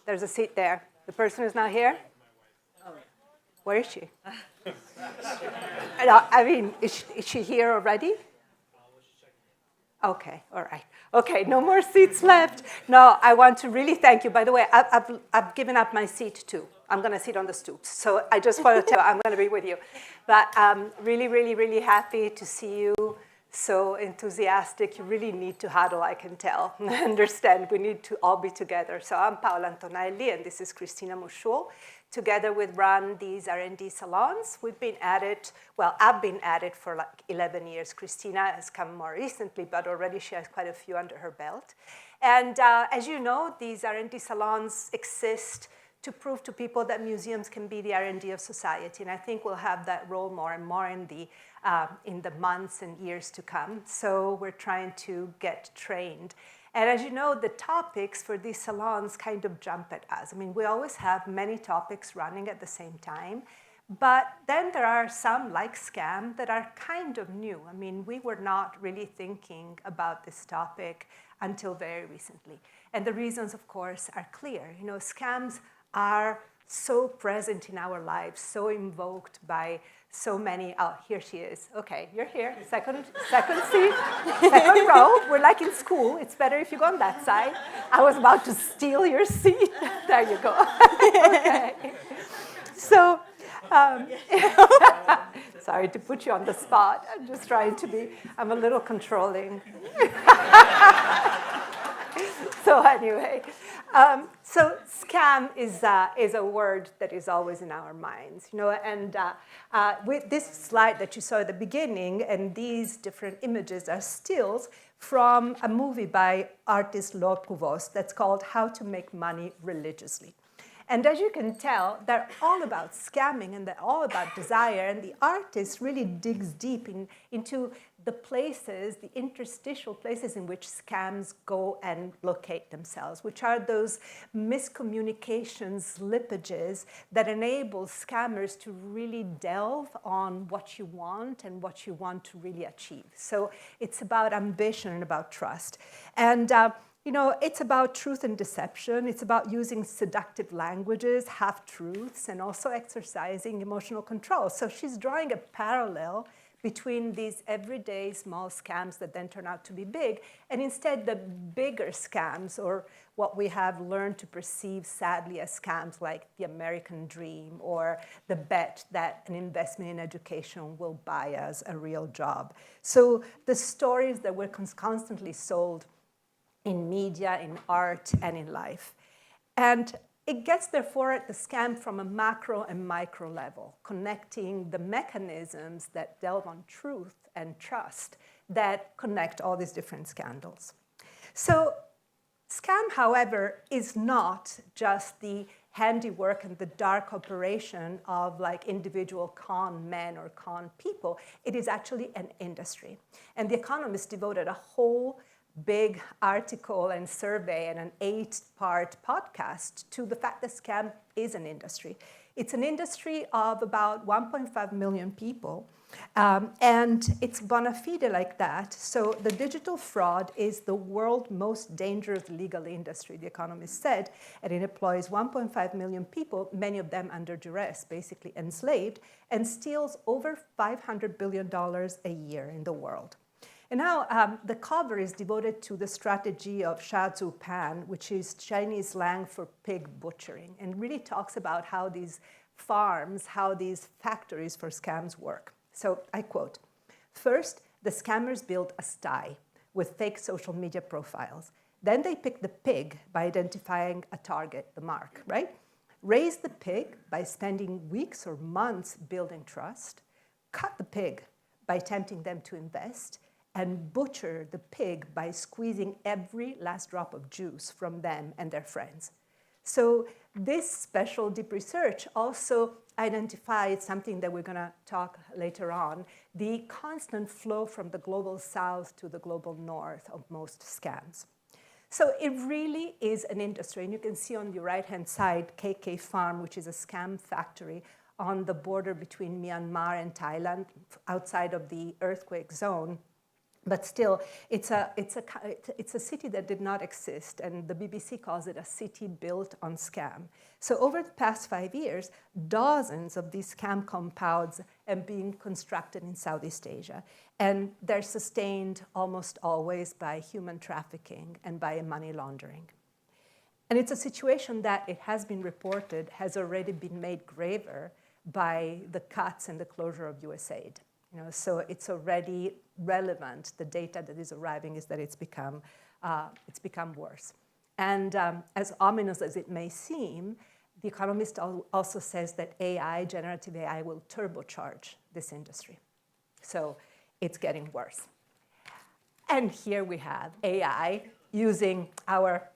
There's a seat there. The person is not here? Where is she? I mean, is she here already? Okay, all right. Okay, no more seats left. No, I want to really thank you. By the way, I've given up my seat too. I'm going to sit on the stoops. So I just want to tell you, I'm going to be with you. But I'm really, really, really happy to see you. So enthusiastic. You really need to huddle, I can tell. I understand. We need to all be together. So I'm Paola Antonelli, and this is Cristina Mushul. Together with run these R&D salons. We've been at it, well, I've been at it for like 11 years. Cristina has come more recently, but already she has quite a few under her belt. And as you know, these R&D salons exist to prove to people that museums can be the R&D of society. And I think we'll have that role more and more in the months and years to come. So we're trying to get trained. And as you know, the topics for these salons kind of jump at us. I mean, we always have many topics running at the same time. But then there are some, like scam, that are kind of new. I mean, we were not really thinking about this topic until very recently. And the reasons, of course, are clear. You know, scams are so present in our lives, so invoked by so many. Oh, here she is. Okay, you're here. Second seat, second row. We're like in school. It's better if you go on that side. I was about to steal your seat. There you go. Okay. So, sorry to put you on the spot. I'm just trying to be, I'm a little controlling. So anyway, so scam is a word that is always in our minds, you know, and with this slide that you saw at the beginning and these different images are stills from a movie by artist Lord Provost that's called How to Make Money Religiously. And as you can tell, they're all about scamming and they're all about desire. And the artist really digs deep into the places, the interstitial places in which scams go and locate themselves, which are those miscommunications, slippages that enable scammers to really delve on what you want and what you want to really achieve. So it's about ambition and about trust. And you know, it's about truth and deception. It's about using seductive languages, half-truths, and also exercising emotional control. So she's drawing a parallel between these everyday small scams that then turn out to be big, and instead the bigger scams, or what we have learned to perceive sadly as scams like the American dream, or the bet that an investment in education will buy us a real job. So the stories that we're constantly sold in media, in art, and in life. And it gets, therefore, at the scam from a macro and micro level, connecting the mechanisms that delve on truth and trust that connect all these different scandals. So scam, however, is not just the handiwork and the dark operation of like individual con men or con people. It is actually an industry. And The Economist devoted a whole big article and survey and an 8-part podcast to the fact that scam is an industry. It's an industry of about 1.5 million people, and it's bona fide like that. So the digital fraud is the world's most dangerous legal industry, The Economist said, and it employs 1.5 million people, many of them under duress, basically enslaved, and steals over $500 billion a year in the world. And now the cover is devoted to the strategy of Shazhu Pan, which is Chinese slang for pig butchering, and really talks about how these farms, how these factories for scams work. So I quote, "First, the scammers build a sty with fake social media profiles. Then they pick the pig by identifying a target, the mark, right? Raise the pig by spending weeks or months building trust, cut the pig by tempting them to invest, and butcher the pig by squeezing every last drop of juice from them and their friends." So this special deep research also identified something that we're going to talk later on, the constant flow from the global south to the global north of most scams. So it really is an industry. And you can see on the right-hand side, KK Farm, which is a scam factory on the border between Myanmar and Thailand, outside of the earthquake zone. But still, it's a city that did not exist, and the BBC calls it a city built on scam. So over the past 5 years, dozens of these scam compounds have been constructed in Southeast Asia, and they're sustained almost always by human trafficking and by money laundering. And it's a situation that, it has been reported, has already been made graver by the cuts and the closure of USAID. So it's already relevant. The data that is arriving is that it's become worse. And as ominous as it may seem, The Economist also says that AI, generative AI, will turbocharge this industry. So it's getting worse. And here we have AI using our,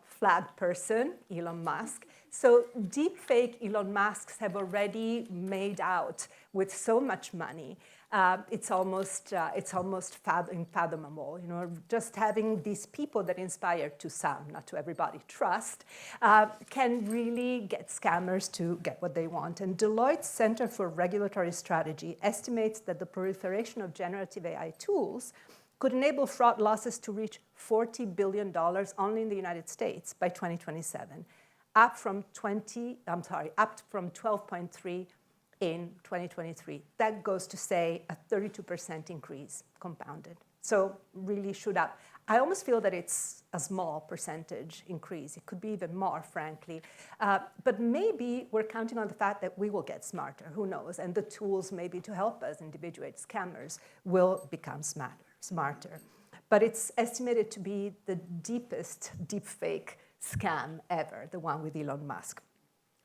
flag person, Elon Musk. So deepfake Elon Musks have already made out with so much money. It's almost unfathomable. Just having these people that inspire, to some, not to everybody, trust, can really get scammers to get what they want. And Deloitte's Center for Regulatory Strategy estimates that the proliferation of generative AI tools could enable fraud losses to reach $40 billion only in the United States by 2027, up from 12.3 in 2023. That goes to say a 32% increase compounded. So really shoot up. I almost feel that it's a small percentage increase. It could be even more, frankly. But maybe we're counting on the fact that we will get smarter. Who knows? And the tools maybe to help us individuate scammers will become smarter. But it's estimated to be the deepest deepfake scam ever, the one with Elon Musk.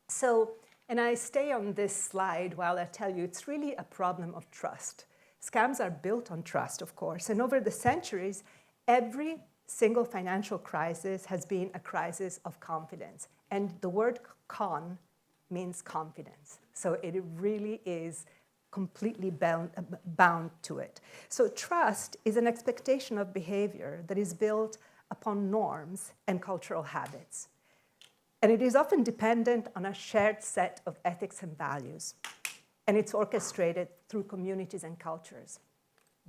So, and I stay on this slide while I tell you it's really a problem of trust. Scams are built on trust, of course, and over the centuries, every single financial crisis has been a crisis of confidence. And the word con means confidence. So it really is completely bound to it. So trust is an expectation of behavior that is built upon norms and cultural habits. And it is often dependent on a shared set of ethics and values. And it's orchestrated through communities and cultures.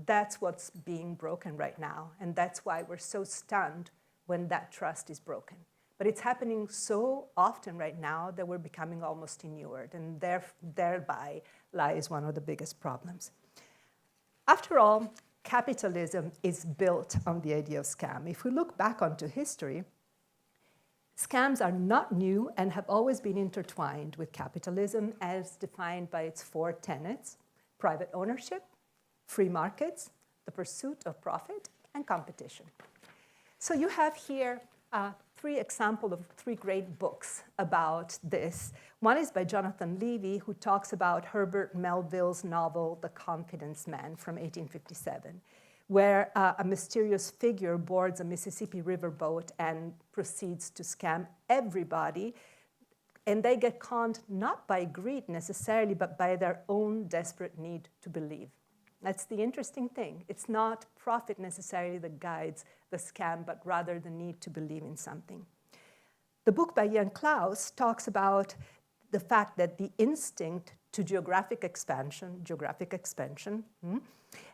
That's what's being broken right now. And that's why we're so stunned when that trust is broken. But it's happening so often right now that we're becoming almost inured. And thereby lies one of the biggest problems. After all, capitalism is built on the idea of scam. If we look back onto history, scams are not new and have always been intertwined with capitalism as defined by its 4 tenets: private ownership, free markets, the pursuit of profit, and competition. So you have here 3 examples of 3 great books about this. One is by Jonathan Levy, who talks about Herbert Melville's novel, The Confidence Man, from 1857, where a mysterious figure boards a Mississippi River boat and proceeds to scam everybody. And they get conned not by greed necessarily, but by their own desperate need to believe. That's the interesting thing. It's not profit necessarily that guides the scam, but rather the need to believe in something. The book by Ian Klaus talks about the fact that the instinct to geographic expansion,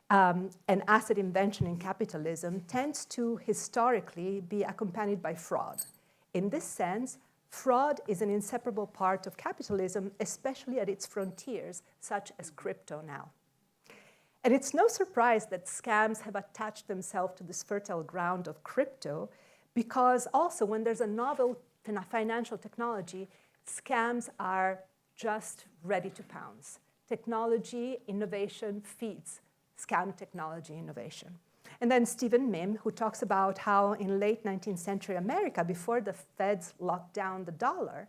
and asset invention in capitalism tends to historically be accompanied by fraud. In this sense, fraud is an inseparable part of capitalism, especially at its frontiers, such as crypto now. And it's no surprise that scams have attached themselves to this fertile ground of crypto, because also when there's a novel financial technology, scams are just ready to pounce. Technology innovation feeds scam technology innovation. And then Stephen Mihm, who talks about how in late 19th century America, before the Feds locked down the dollar,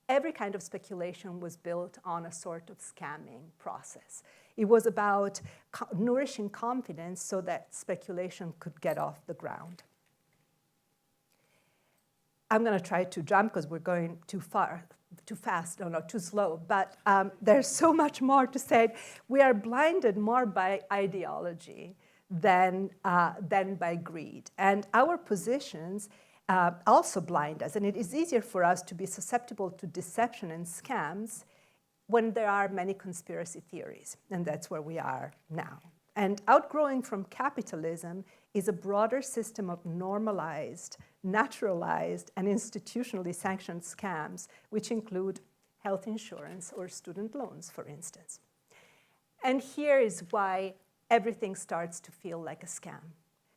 every kind of speculation was built on a sort of scamming process. It was about nourishing confidence so that speculation could get off the ground. I'm going to try to jump because we're going too fast, too slow. But there's so much more to say. We are blinded more by ideology than by greed. And our positions also blind us. And it is easier for us to be susceptible to deception and scams when there are many conspiracy theories. And that's where we are now. And outgrowing from capitalism is a broader system of normalized, naturalized, and institutionally sanctioned scams, which include health insurance or student loans, for instance. And here is why everything starts to feel like a scam.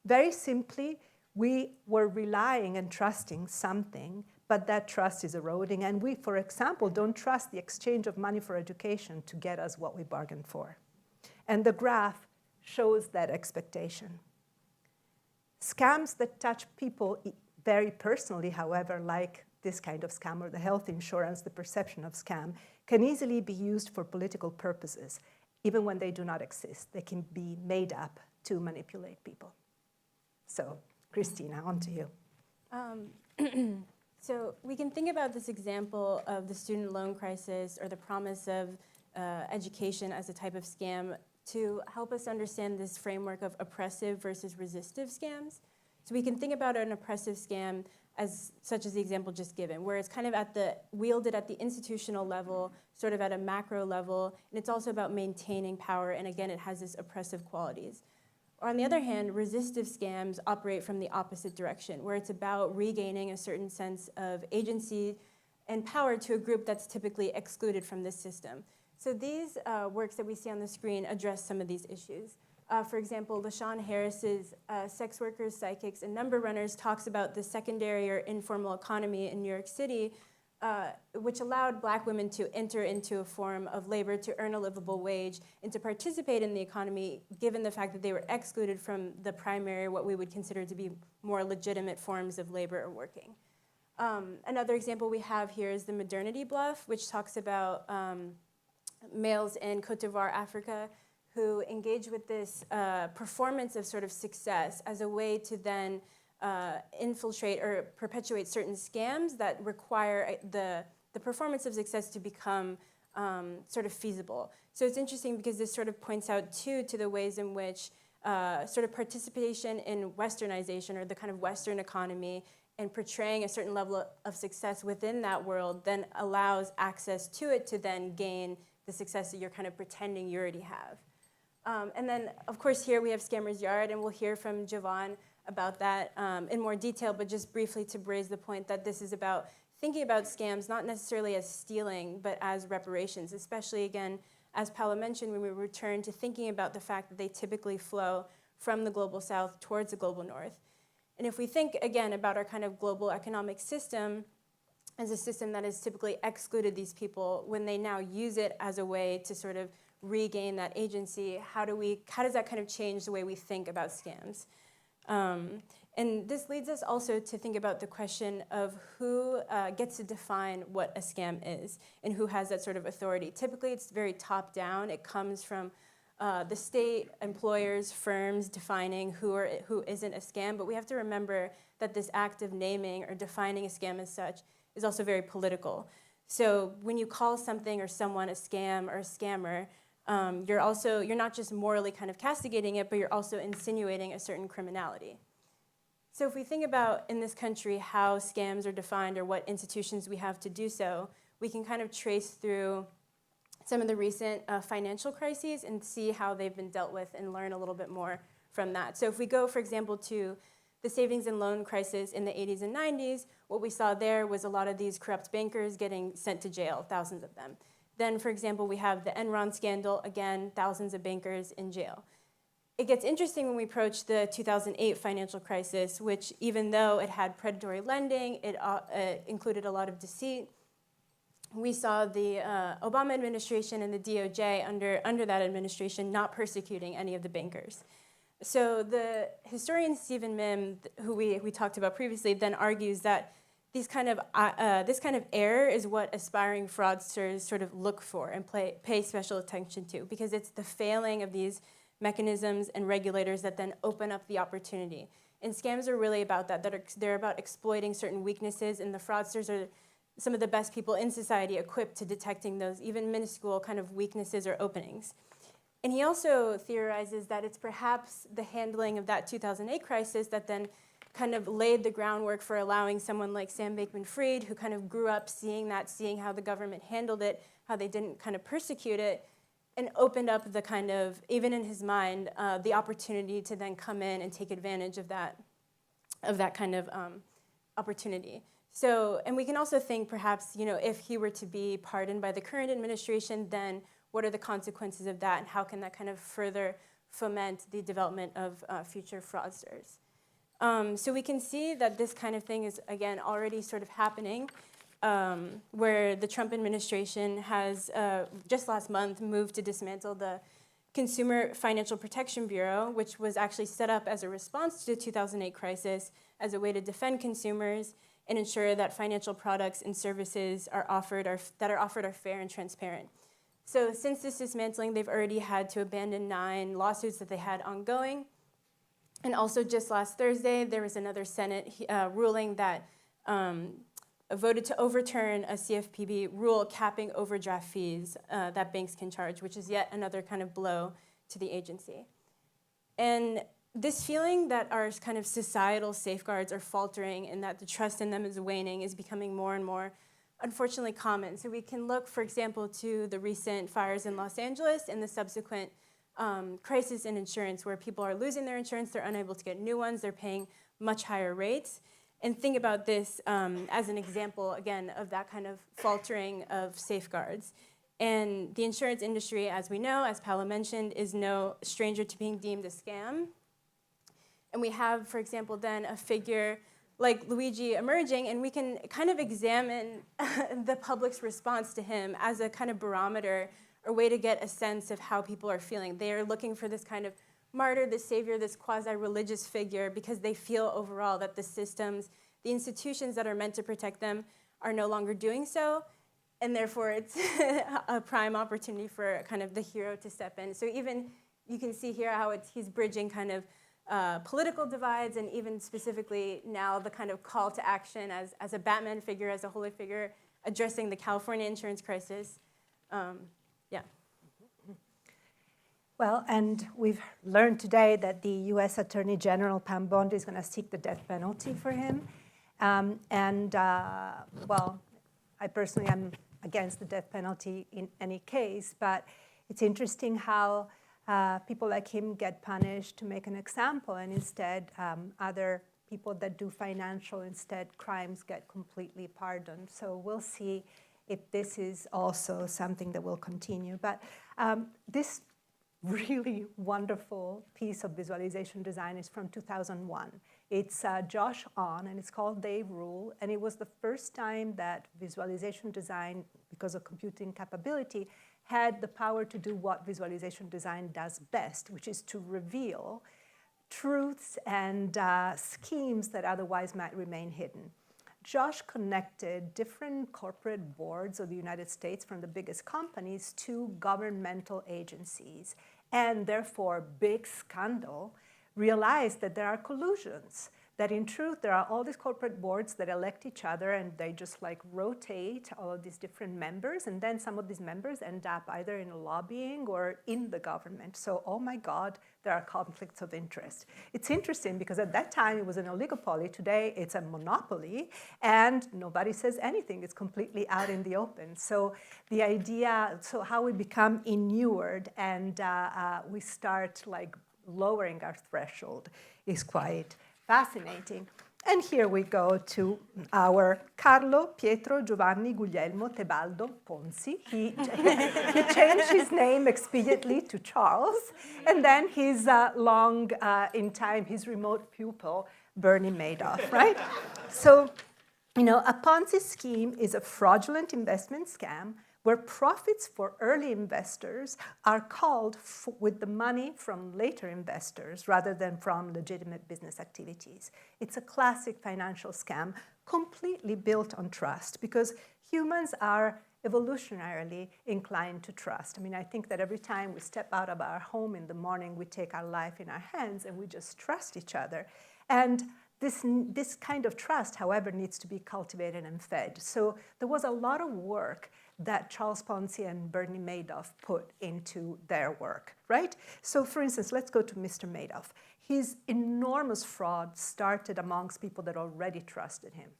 Very simply, we were relying and trusting something, but that trust is eroding. And we, for example, don't trust the exchange of money for education to get us what we bargained for. And the graph shows that expectation. Scams that touch people very personally, however, like this kind of scam or the health insurance, the perception of scam, can easily be used for political purposes, even when they do not exist. They can be made up to manipulate people. So, Christina, on to you. So we can think about this example of the student loan crisis or the promise of education as a type of scam to help us understand this framework of oppressive versus resistive scams. So we can think about an oppressive scam as such as the example just given, where it's kind of wielded at the institutional level, sort of at a macro level, and it's also about maintaining power, and again, it has this oppressive qualities. Or on the other hand, resistive scams operate from the opposite direction, where it's about regaining a certain sense of agency and power to a group that's typically excluded from this system. So these works that we see on the screen address some of these issues. For example, LaShawn Harris's Sex Workers, Psychics, and Number Runners talks about the secondary or informal economy in New York City, which allowed Black women to enter into a form of labor to earn a livable wage and to participate in the economy, given the fact that they were excluded from the primary, what we would consider to be more legitimate forms of labor or working. Another example we have here is the modernity bluff, which talks about males in Cote d'Ivoire, Africa, who engage with this performance of sort of success as a way to then infiltrate or perpetuate certain scams that require the performance of success to become sort of feasible. So it's interesting because this sort of points out too to the ways in which sort of participation in westernization or the kind of Western economy and portraying a certain level of success within that world then allows access to it to then gain the success that you're kind of pretending you already have. And then, of course, here we have Scammer's Yard, and we'll hear from Javon about that in more detail, but just briefly to raise the point that this is about thinking about scams not necessarily as stealing, but as reparations, especially, again, as Paula mentioned, when we return to thinking about the fact that they typically flow from the global south towards the global north. And if we think, again, about our kind of global economic system as a system that has typically excluded these people, when they now use it as a way to sort of regain that agency, how does that kind of change the way we think about scams? And this leads us also to think about the question of who gets to define what a scam is and who has that sort of authority. Typically, it's very top-down. It comes from the state, employers, firms defining who isn't a scam, but we have to remember that this act of naming or defining a scam as such is also very political. So when you call something or someone a scam or a scammer, you're not just morally kind of castigating it, but you're also insinuating a certain criminality. So if we think about in this country how scams are defined or what institutions we have to do so, we can kind of trace through some of the recent financial crises and see how they've been dealt with and learn a little bit more from that. So if we go, for example, to the savings and loan crisis in the 80s and 90s, what we saw there was a lot of these corrupt bankers getting sent to jail, thousands of them. Then, for example, we have the Enron scandal, again, thousands of bankers in jail. It gets interesting when we approach the 2008 financial crisis, which even though it had predatory lending, it included a lot of deceit. We saw the Obama administration and the DOJ under that administration not persecuting any of the bankers. So the historian Stephen Mihm, who we talked about previously, then argues that this kind of error is what aspiring fraudsters sort of look for and pay special attention to, because it's the failing of these mechanisms and regulators that then open up the opportunity. And scams are really about that. They're about exploiting certain weaknesses, and the fraudsters are some of the best people in society equipped to detecting those even minuscule kind of weaknesses or openings. And he also theorizes that it's perhaps the handling of that 2008 crisis that then kind of laid the groundwork for allowing someone like Sam Bankman-Fried, who kind of grew up seeing how the government handled it, how they didn't kind of persecute it, and opened up the kind of, even in his mind, the opportunity to then come in and take advantage of that kind of opportunity. So, and we can also think perhaps, if he were to be pardoned by the current administration, then what are the consequences of that, and how can that kind of further foment the development of future fraudsters? So we can see that this kind of thing is, again, already sort of happening, where the Trump administration has just last month moved to dismantle the Consumer Financial Protection Bureau, which was actually set up as a response to the 2008 crisis as a way to defend consumers and ensure that financial products and services that are offered are fair and transparent. So since this dismantling, they've already had to abandon 9 lawsuits that they had ongoing. And also just last Thursday, there was another Senate ruling that voted to overturn a CFPB rule capping overdraft fees that banks can charge, which is yet another kind of blow to the agency. And this feeling that our kind of societal safeguards are faltering and that the trust in them is waning is becoming more and more, unfortunately, common. So we can look, for example, to the recent fires in Los Angeles and the subsequent crisis in insurance, where people are losing their insurance, they're unable to get new ones, they're paying much higher rates. And think about this as an example, again, of that kind of faltering of safeguards. And the insurance industry, as we know, as Paolo mentioned, is no stranger to being deemed a scam. And we have, for example, then a figure like Luigi emerging, and we can kind of examine the public's response to him as a kind of barometer or way to get a sense of how people are feeling. They are looking for this kind of martyr, this savior, this quasi-religious figure, because they feel overall that the systems, the institutions that are meant to protect them are no longer doing so, and therefore it's a prime opportunity for kind of the hero to step in. So even you can see here how he's bridging kind of political divides, and even specifically now the kind of call to action as a Batman figure, as a holy figure, addressing the California insurance crisis. Yeah. Well, and we've learned today that the U.S. Attorney General Pam Bondi is going to seek the death penalty for him. Well, I personally am against the death penalty in any case, but it's interesting how people like him get punished to make an example, and instead other people that do financial crimes get completely pardoned. So we'll see if this is also something that will continue. But this really wonderful piece of visualization design is from 2001. It's Josh On, and it's called They Rule, and it was the first time that visualization design, because of computing capability, had the power to do what visualization design does best, which is to reveal truths and schemes that otherwise might remain hidden. Josh connected different corporate boards of the United States from the biggest companies to governmental agencies, and therefore, big scandal, realized that there are collusions, that in truth there are all these corporate boards that elect each other, and they just like rotate all of these different members, and then some of these members end up either in lobbying or in the government. So, oh my God, there are conflicts of interest. It's interesting because at that time it was an oligopoly. Today it's a monopoly, and nobody says anything. It's completely out in the open. So the idea, so how we become inured and we start like lowering our threshold is quite fascinating. And here we go to our Carlo Pietro Giovanni Guglielmo Tebaldo Ponzi. He changed his name expediently to Charles, and then his long in time, his remote pupil, Bernie Madoff, right? So, a Ponzi scheme is a fraudulent investment scam where profits for early investors are called with the money from later investors rather than from legitimate business activities. It's a classic financial scam completely built on trust, because humans are evolutionarily inclined to trust. I mean, I think that every time we step out of our home in the morning, we take our life in our hands and we just trust each other. And this kind of trust, however, needs to be cultivated and fed. So there was a lot of work that Charles Ponzi and Bernie Madoff put into their work, right? So for instance, let's go to Mr. Madoff. His enormous fraud started amongst people that already trusted him.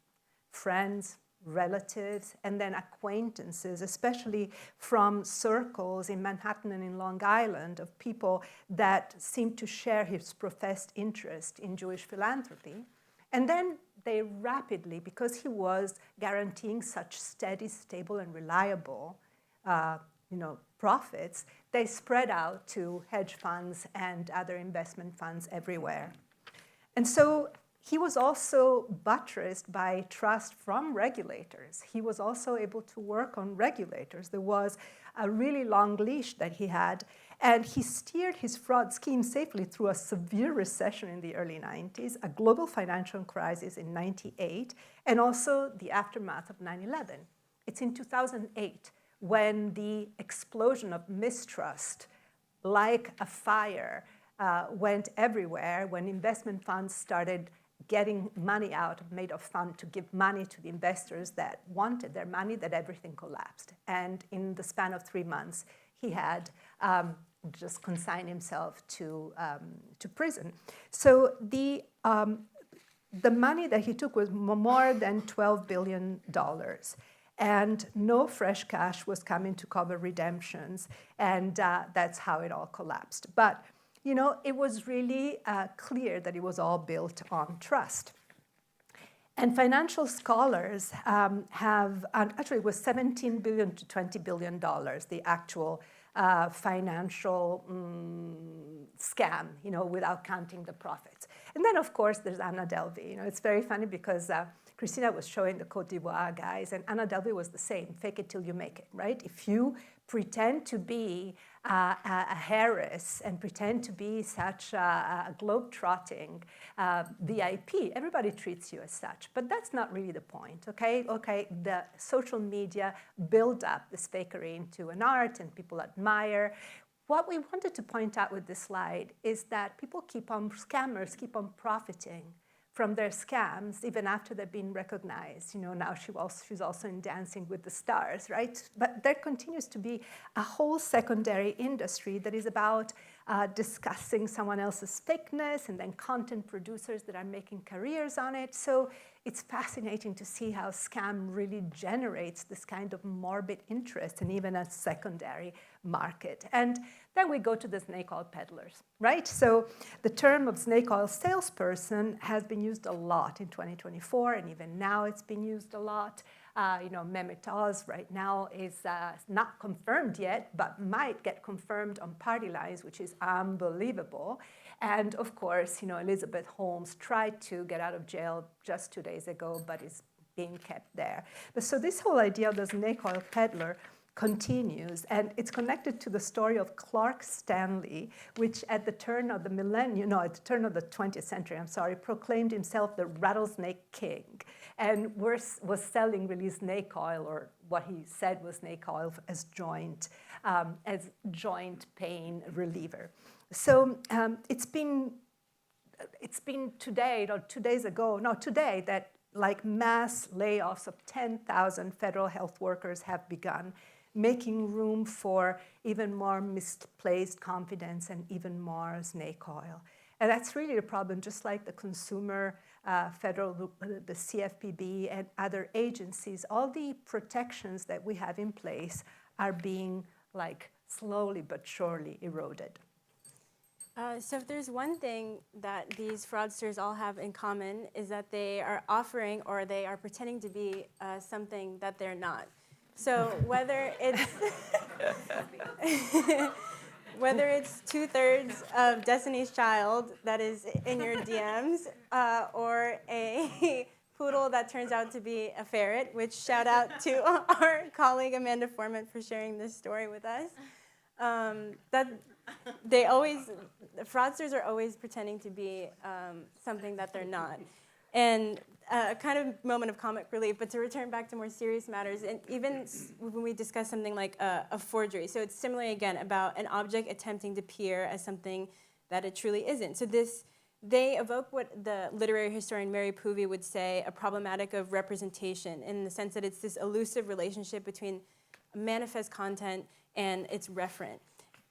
Friends, relatives, and then acquaintances, especially from circles in Manhattan and in Long Island of people that seemed to share his professed interest in Jewish philanthropy. And then they rapidly, because he was guaranteeing such steady, stable, and reliable profits, they spread out to hedge funds and other investment funds everywhere. And so he was also buttressed by trust from regulators. He was also able to work on regulators. There was a really long leash that he had, and he steered his fraud scheme safely through a severe recession in the early 90s, a global financial crisis in 98, and also the aftermath of 9/11. It's in 2008 when the explosion of mistrust, like a fire, went everywhere, when investment funds started getting money out of made of fund to give money to the investors that wanted their money, that everything collapsed. And in the span of 3 months, he had just consigned himself to prison. So the money that he took was more than $12 billion. And no fresh cash was coming to cover redemptions. And that's how it all collapsed. But it was really clear that it was all built on trust. And financial scholars actually it was $17 billion to $20 billion, the actual financial scam, without counting the profits. And then, of course, there's Anna Delvey. It's very funny because Christina was showing the Côte d'Ivoire guys, and Anna Delvey was the same, fake it till you make it, right? If you pretend to be a Harris and pretend to be such a globe-trotting VIP, everybody treats you as such. But that's not really the point, okay? Okay, the social media build up this fakery into an art and people admire. What we wanted to point out with this slide is that scammers keep on profiting from their scams, even after they've been recognized. Now she's also in Dancing with the Stars, right? But there continues to be a whole secondary industry that is about discussing someone else's fakeness, and then content producers that are making careers on it. So it's fascinating to see how scam really generates this kind of morbid interest and even a secondary market. And then we go to the snake oil peddlers, right? So the term of snake oil salesperson has been used a lot in 2024, and even now it's been used a lot. Mehmet Oz right now is not confirmed yet, but might get confirmed on party lines, which is unbelievable. And of course, Elizabeth Holmes tried to get out of jail just 2 days ago, but is being kept there. But so this whole idea of the snake oil peddler continues, and it's connected to the story of Clark Stanley, which at the turn of the at the turn of the 20th century, proclaimed himself the rattlesnake king, and was selling really snake oil, or what he said was snake oil, as joint pain reliever. So it's been today, or 2 days ago, today, that mass layoffs of 10,000 federal health workers have begun, making room for even more misplaced confidence and even more snake oil. And that's really the problem, just like the consumer federal, the CFPB and other agencies, all the protections that we have in place are being slowly but surely eroded. So if there's one thing that these fraudsters all have in common, is that they are offering, or they are pretending to be something that they're not. So whether it's whether it's 2/3 of Destiny's Child that is in your DMs, or a poodle that turns out to be a ferret, which shout out to our colleague Amanda Foreman for sharing this story with us. Fraudsters are always pretending to be something that they're not. And a kind of moment of comic relief, but to return back to more serious matters, and even when we discuss something like a forgery, so it's similarly, again, about an object attempting to appear as something that it truly isn't. So they evoke what the literary historian Mary Poovey would say, a problematic of representation, in the sense that it's this elusive relationship between manifest content and its referent.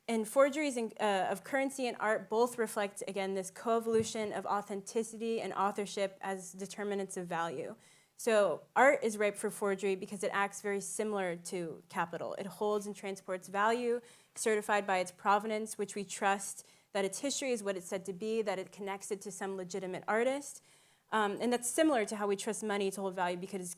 And forgeries of currency and art both reflect, again, this coevolution of authenticity and authorship as determinants of value. So art is ripe for forgery because it acts very similar to capital. It holds and transports value, certified by its provenance, which we trust that its history is what it's said to be, that it connects it to some legitimate artist. And that's similar to how we trust money to hold value because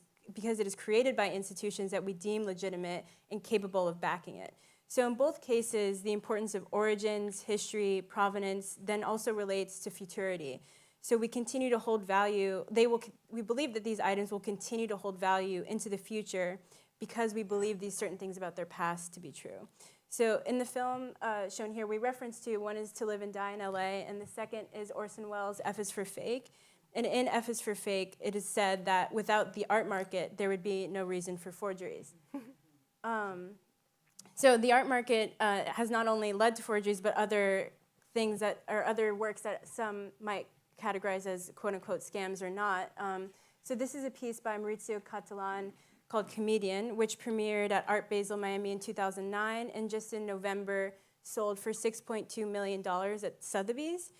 it is created by institutions that we deem legitimate and capable of backing it. So in both cases, the importance of origins, history, provenance, then also relates to futurity. So we continue to hold value. We believe that these items will continue to hold value into the future because we believe these certain things about their past to be true. So in the film shown here, we reference two. One is To Live and Die in LA, and the second is Orson Welles' F is for Fake. And in F is for Fake, it is said that without the art market, there would be no reason for forgeries. So the art market has not only led to forgeries, but other things that are other works that some might categorized as quote-unquote scams or not. So this is a piece by Maurizio Catalan called Comedian, which premiered at Art Basel Miami in 2009, and just in November sold for $6.2 million at Sotheby's.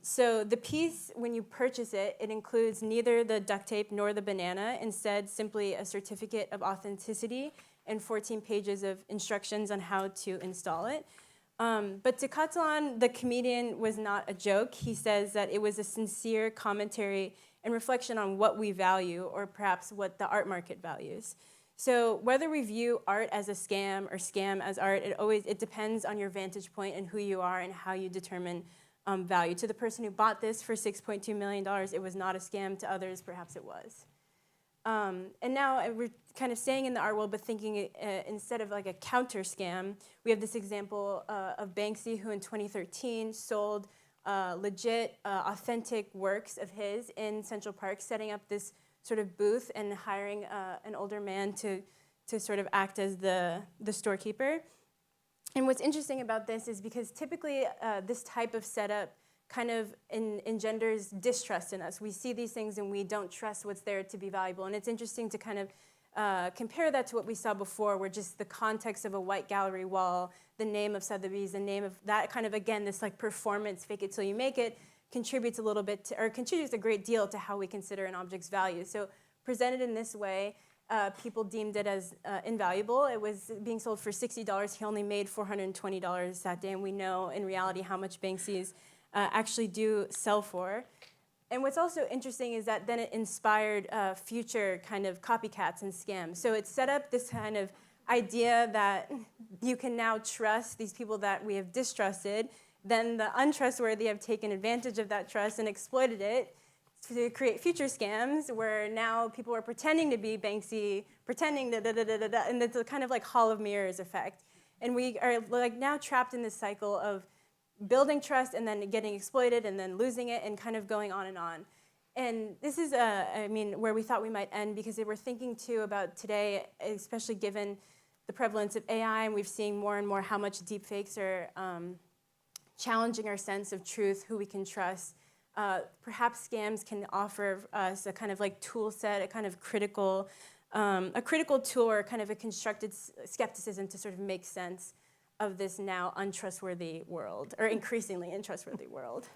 So the piece, when you purchase it, it includes neither the duct tape nor the banana, instead simply a certificate of authenticity and 14 pages of instructions on how to install it. But to Catalan, the comedian was not a joke. He says that it was a sincere commentary and reflection on what we value, or perhaps what the art market values. So whether we view art as a scam or scam as art, it depends on your vantage point and who you are and how you determine value. To the person who bought this for $6.2 million, it was not a scam. To others, perhaps it was. And now we're kind of staying in the art world, but thinking instead of like a counter scam, we have this example of Banksy, who in 2013 sold legit, authentic works of his in Central Park, setting up this sort of booth and hiring an older man to sort of act as the storekeeper. And what's interesting about this is because typically this type of setup kind of engenders distrust in us. We see these things and we don't trust what's there to be valuable. And it's interesting to kind of compare that to what we saw before, where just the context of a white gallery wall, the name of Sotheby's, the name of that kind of, again, this like performance, fake it till you make it, contributes a little bit to, or contributes a great deal to how we consider an object's value. So presented in this way, people deemed it as invaluable. It was being sold for $60. He only made $420 that day, and we know in reality how much Banksy's actually do sell for. And what's also interesting is that then it inspired future kind of copycats and scams. So it set up this kind of idea that you can now trust these people that we have distrusted. Then the untrustworthy have taken advantage of that trust and exploited it to create future scams, where now people are pretending to be Banksy, pretending da-da-da-da-da, and it's a kind of like Hall of Mirrors effect. And we are like now trapped in this cycle of building trust and then getting exploited and then losing it and kind of going on and on. And this is, where we thought we might end, because we're thinking too about today, especially given the prevalence of AI, and we've seen more and more how much deepfakes are challenging our sense of truth, who we can trust. Perhaps scams can offer us a kind of like tool set, a kind of critical tool, or kind of a constructed skepticism to sort of make sense of this now untrustworthy world, or increasingly untrustworthy world.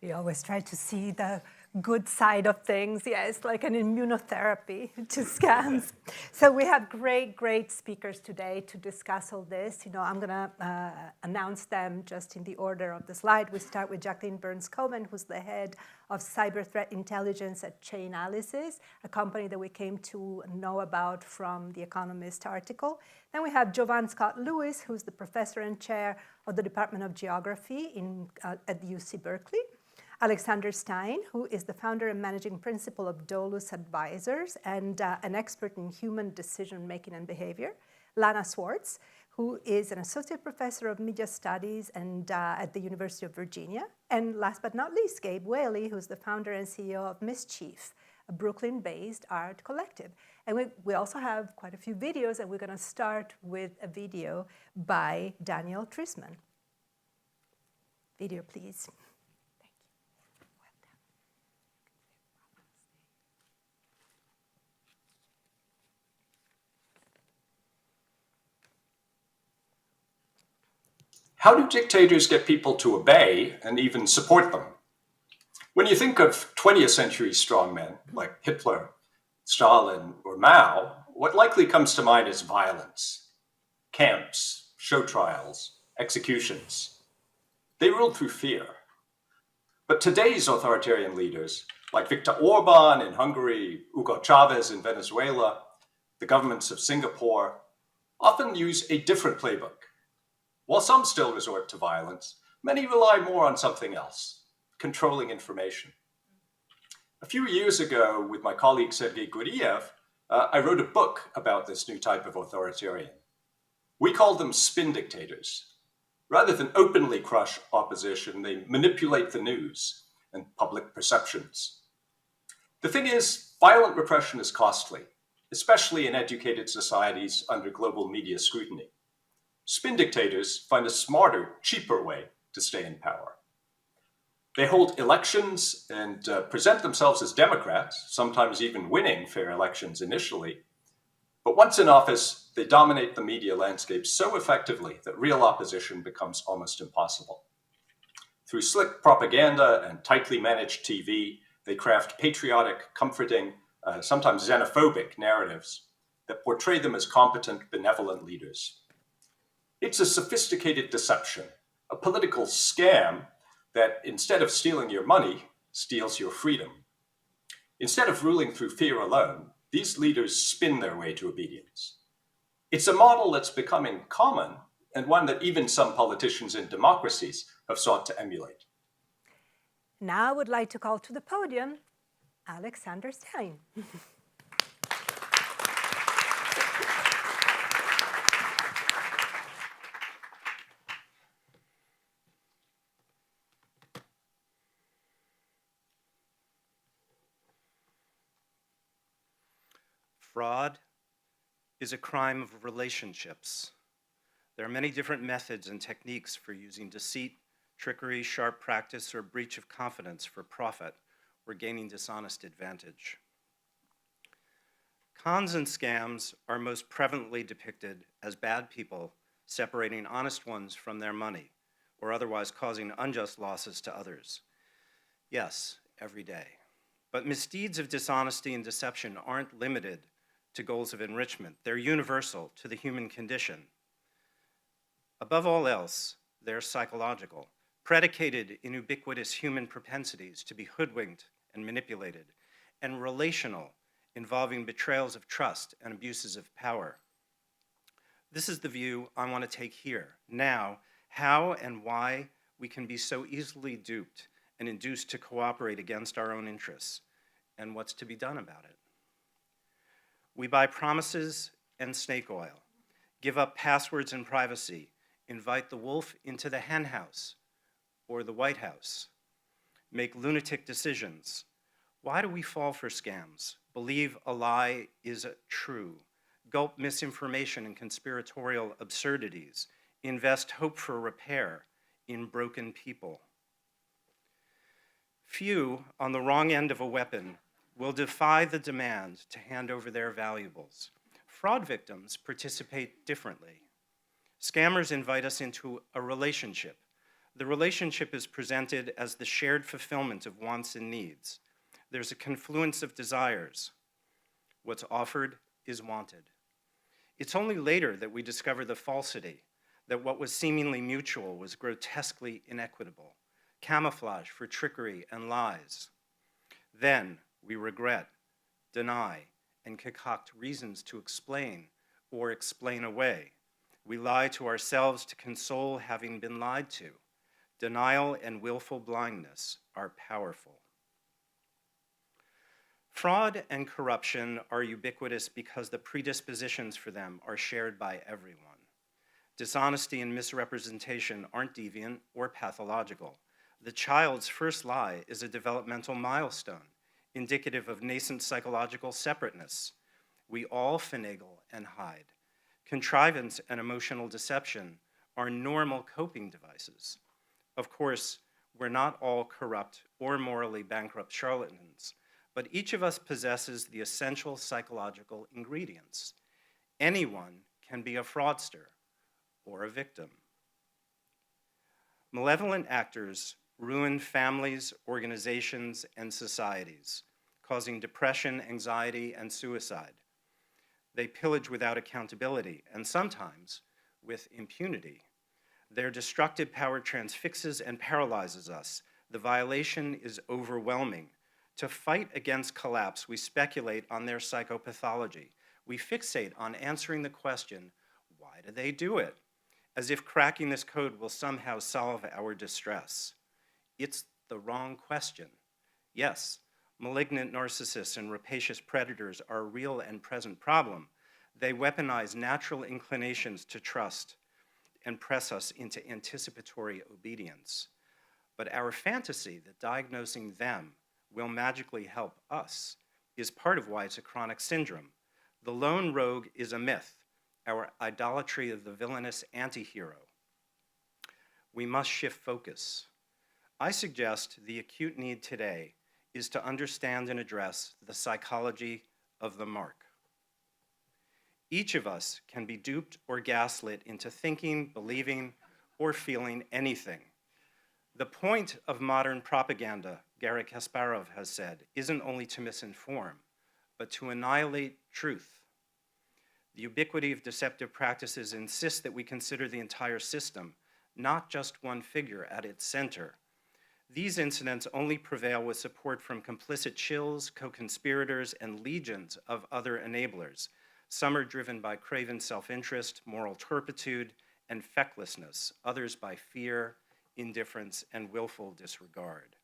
We always try to see the good side of things. Yeah, it's like an immunotherapy to scams. So we have great speakers today to discuss all this. I'm going to announce them just in the order of the slide. We start with Jacqueline Burns-Coben, who's the head of cyber threat intelligence at Chainalysis, a company that we came to know about from the Economist article. Then we have Jovan Scott Lewis, who's the professor and chair of the Department of Geography at UC Berkeley. Alexander Stein, who is the founder and managing principal of Dolus Advisors and an expert in human decision-making and behavior. Lana Swartz, who is an associate professor of media studies and at the University of Virginia. And last but not least, Gabe Whaley, who's the founder and CEO of Mischief, a Brooklyn-based art collective. And we also have quite a few videos, and we're going to start with a video by Daniel Trisman. Video, please. How do dictators get people to obey and even support them? When you think of 20th century strongmen like Hitler Stalin, or Mao, what likely comes to mind is violence, camps, show trials, executions. They ruled through fear. But today's authoritarian leaders, like Viktor Orban in Hungary, Hugo Chavez in Venezuela, the governments of Singapore, often use a different playbook. While some still resort to violence, many rely more on something else, controlling information. A few years ago, with my colleague Sergei Guriev, I wrote a book about this new type of authoritarian. We call them spin dictators. Rather than openly crush opposition, they manipulate the news and public perceptions. The thing is, violent repression is costly, especially in educated societies under global media scrutiny. Spin dictators find a smarter, cheaper way to stay in power. They hold elections and present themselves as Democrats, sometimes even winning fair elections initially. But once in office, they dominate the media landscape so effectively that real opposition becomes almost impossible. Through slick propaganda and tightly managed TV, they craft patriotic, comforting, sometimes xenophobic narratives that portray them as competent, benevolent leaders. It's a sophisticated deception, a political scam that, instead of stealing your money, steals your freedom. Instead of ruling through fear alone, these leaders spin their way to obedience. It's a model that's becoming common and one that even some politicians in democracies have sought to emulate. Now I would like to call to the podium Alexander Stein. Fraud is a crime of relationships. There are many different methods and techniques for using deceit, trickery, sharp practice, or breach of confidence for profit or gaining dishonest advantage. Cons and scams are most prevalently depicted as bad people separating honest ones from their money or otherwise causing unjust losses to others. Yes, every day. But misdeeds of dishonesty and deception aren't limited to goals of enrichment. They're universal to the human condition. Above all else, they're psychological, predicated in ubiquitous human propensities to be hoodwinked and manipulated, and relational, involving betrayals of trust and abuses of power. This is the view I want to take here. Now, how and why we can be so easily duped and induced to cooperate against our own interests, and what's to be done about it. We buy promises and snake oil, give up passwords and privacy, invite the wolf into the hen house or the White House, make lunatic decisions. Why do we fall for scams, believe a lie is true, gulp misinformation and conspiratorial absurdities, invest hope for repair in broken people? Few on the wrong end of a weapon will defy the demand to hand over their valuables. Fraud victims participate differently. Scammers invite us into a relationship. The relationship is presented as the shared fulfillment of wants and needs. There's a confluence of desires. What's offered is wanted. It's only later that we discover the falsity, that what was seemingly mutual was grotesquely inequitable, camouflage for trickery and lies. Then we regret, deny, and concoct reasons to explain or explain away. We lie to ourselves to console having been lied to. Denial and willful blindness are powerful. Fraud and corruption are ubiquitous because the predispositions for them are shared by everyone. Dishonesty and misrepresentation aren't deviant or pathological. The child's first lie is a developmental milestone, indicative of nascent psychological separateness. We all finagle and hide. Contrivance and emotional deception are normal coping devices. Of course, we're not all corrupt or morally bankrupt charlatans, but each of us possesses the essential psychological ingredients. Anyone can be a fraudster or a victim. Malevolent actors ruin families, organizations, and societies. causing depression, anxiety, and suicide. They pillage without accountability, and sometimes with impunity. Their destructive power transfixes and paralyzes us. The violation is overwhelming. To fight against collapse, we speculate on their psychopathology. We fixate on answering the question, why do they do it? As if cracking this code will somehow solve our distress. It's the wrong question. Yes, malignant narcissists and rapacious predators are a real and present problem. They weaponize natural inclinations to trust and press us into anticipatory obedience. But our fantasy that diagnosing them will magically help us is part of why it's a chronic syndrome. The lone rogue is a myth, our idolatry of the villainous anti-hero. We must shift focus. I suggest the acute need today is to understand and address the psychology of the mark. Each of us can be duped or gaslit into thinking, believing, or feeling anything. The point of modern propaganda, Garry Kasparov has said, isn't only to misinform, but to annihilate truth. The ubiquity of deceptive practices insists that we consider the entire system, not just one figure at its center. These incidents only prevail with support from complicit shills, co-conspirators, and legions of other enablers. Some are driven by craven self-interest, moral turpitude, and fecklessness, others by fear, indifference, and willful disregard.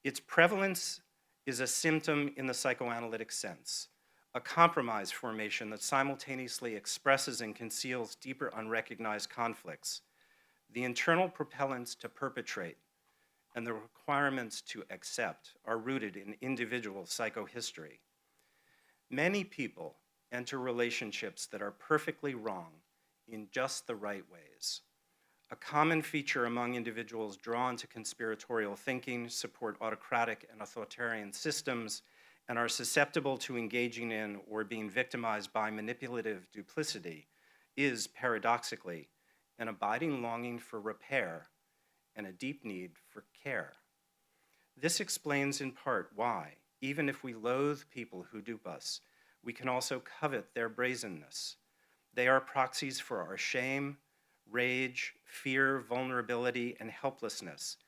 Its prevalence is a symptom in the psychoanalytic sense, a compromise formation that simultaneously expresses and conceals deeper unrecognized conflicts. The internal propellants to perpetrate and the requirements to accept are rooted in individual psychohistory. Many people enter relationships that are perfectly wrong in just the right ways. A common feature among individuals drawn to conspiratorial thinking, support autocratic and authoritarian systems, and are susceptible to engaging in or being victimized by manipulative duplicity is, paradoxically, an abiding longing for repair and a deep need for care. This explains in part why, even if we loathe people who dupe us, we can also covet their brazenness. They are proxies for our shame, rage, fear, vulnerability, and helplessness.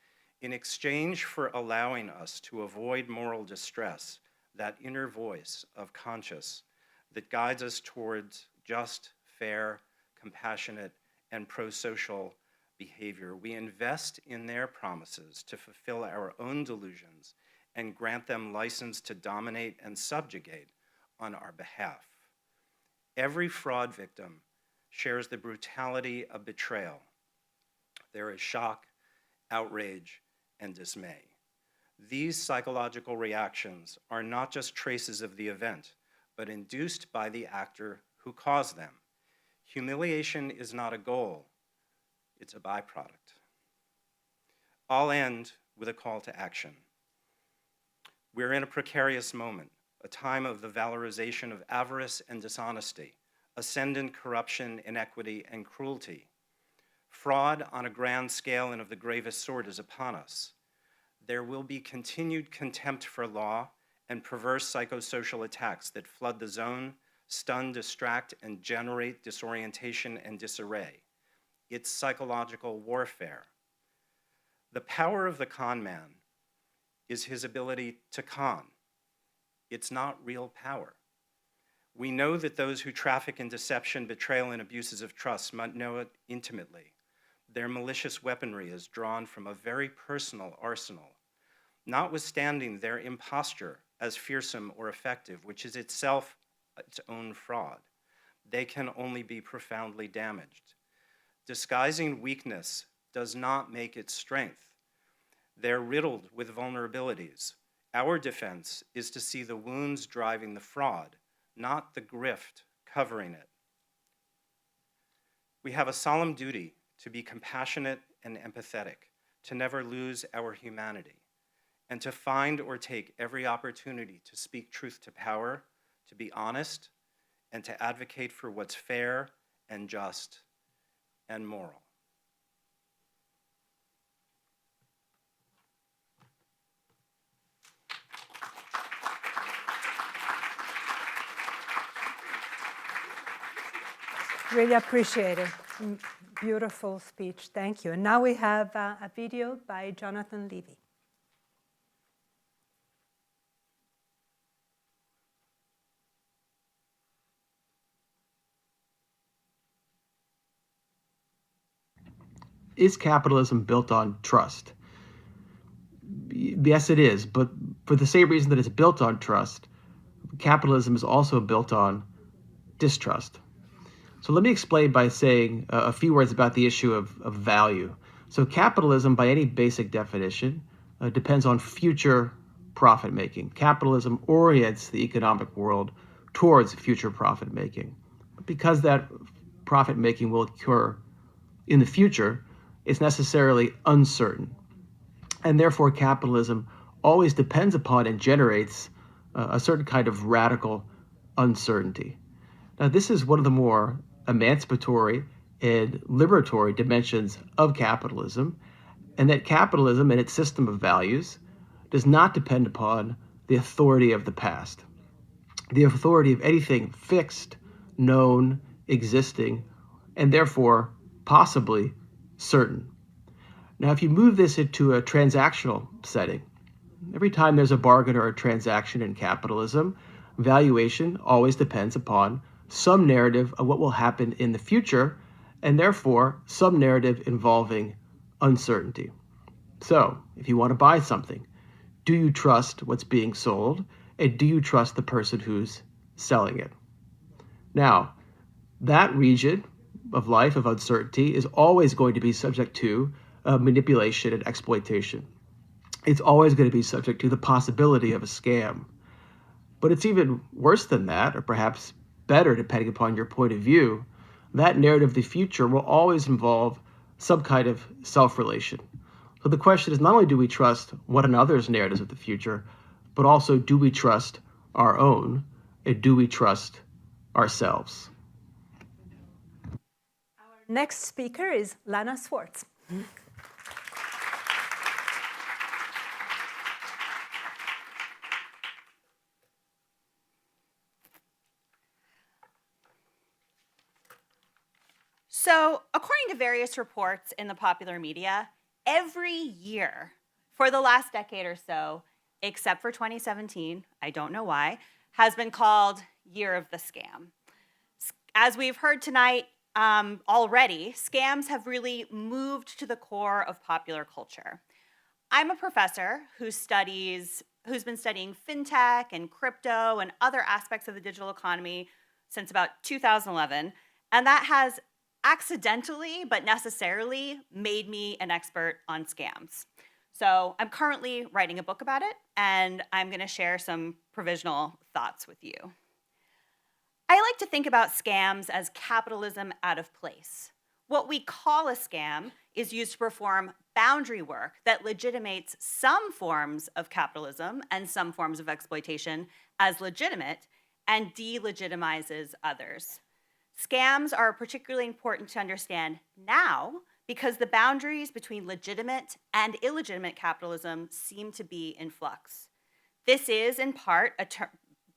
In exchange for allowing us to avoid moral distress, that inner voice of conscience that guides us towards just, fair, compassionate, and pro-social behavior, we invest in their promises to fulfill our own delusions and grant them license to dominate and subjugate on our behalf. Every fraud victim shares the brutality of betrayal. There is shock, outrage, and dismay. These psychological reactions are not just traces of the event, but induced by the actor who caused them. Humiliation is not a goal, it's a byproduct. I'll end with a call to action. We're in a precarious moment, a time of the valorization of avarice and dishonesty, ascendant corruption, inequity, and cruelty. Fraud on a grand scale and of the gravest sort is upon us. There will be continued contempt for law and perverse psychosocial attacks that flood the zone, stun, distract, and generate disorientation and disarray. It's psychological warfare. The power of the con man is his ability to con. It's not real power. We know that those who traffic in deception, betrayal, and abuses of trust might know it intimately. Their malicious weaponry is drawn from a very personal arsenal, notwithstanding their imposture as fearsome or effective, which is itself its own fraud. They can only be profoundly damaged. Disguising weakness does not make it strength. They're riddled with vulnerabilities. Our defense is to see the wounds driving the fraud, not the grift covering it. We have a solemn duty to be compassionate and empathetic, to never lose our humanity, and to find or take every opportunity to speak truth to power, to be honest, and to advocate for what's fair and just and moral. Really appreciate it. Beautiful speech. Thank you. And now we have a video by Jonathan Levy. Is capitalism built on trust? Yes, it is. But for the same reason that it's built on trust, capitalism is also built on distrust. So let me explain by saying a few words about the issue of value. So capitalism, by any basic definition, depends on future profit making. Capitalism orients the economic world towards future profit making. But because that profit making will occur in the future, it's necessarily uncertain. And therefore, capitalism always depends upon and generates a certain kind of radical uncertainty. Now, this is one of the more emancipatory and liberatory dimensions of capitalism, and that capitalism and its system of values does not depend upon the authority of the past, the authority of anything fixed, known, existing, and therefore possibly certain. Now, if you move this into a transactional setting, every time there's a bargain or a transaction in capitalism, valuation always depends upon some narrative of what will happen in the future, and therefore some narrative involving uncertainty. So, if you want to buy something, do you trust what's being sold, and do you trust the person who's selling it? Now, that region of life of uncertainty is always going to be subject to manipulation and exploitation. It's always going to be subject to the possibility of a scam. But it's even worse than that, or perhaps better, depending upon your point of view. That narrative of the future will always involve some kind of self-relation. So the question is, not only do we trust one another's narratives of the future, but also do we trust our own, and do we trust ourselves? Our next speaker is Lana Swartz. So, according to various reports in the popular media, every year for the last decade or so, except for 2017, I don't know why, has been called Year of the Scam. As we've heard tonight already, scams have really moved to the core of popular culture. I'm a professor who's been studying fintech and crypto and other aspects of the digital economy since about 2011, and that has accidentally but necessarily made me an expert on scams. So I'm currently writing a book about it, and I'm going to share some provisional thoughts with you. I like to think about scams as capitalism out of place. What we call a scam is used to perform boundary work that legitimates some forms of capitalism and some forms of exploitation as legitimate and delegitimizes others. Scams are particularly important to understand now because the boundaries between legitimate and illegitimate capitalism seem to be in flux. This is, in part,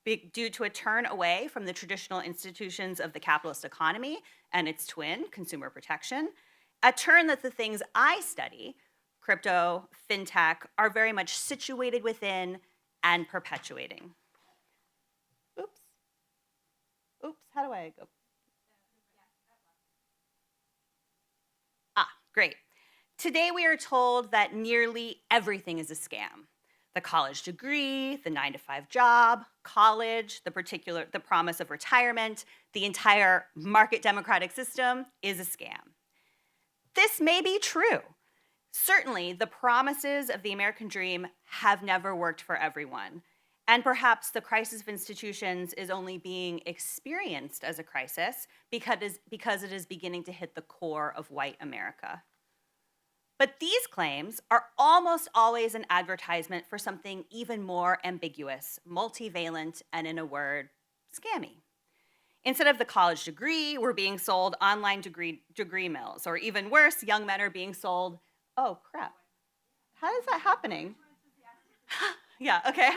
due to a turn away from the traditional institutions of the capitalist economy and its twin, consumer protection, a turn that the things I study, crypto, fintech, are very much situated within and perpetuating. Oops, how do I go? Great. Today we are told that nearly everything is a scam. The college degree, the 9-to-5 job, college, the promise of retirement, the entire market democratic system is a scam. This may be true. Certainly, the promises of the American dream have never worked for everyone. And perhaps the crisis of institutions is only being experienced as a crisis because it is beginning to hit the core of white America. But these claims are almost always an advertisement for something even more ambiguous, multivalent, and in a word, scammy. Instead of the college degree, we're being sold online degree mills, or even worse, young men are being sold, oh crap, how is that happening? Yeah, okay.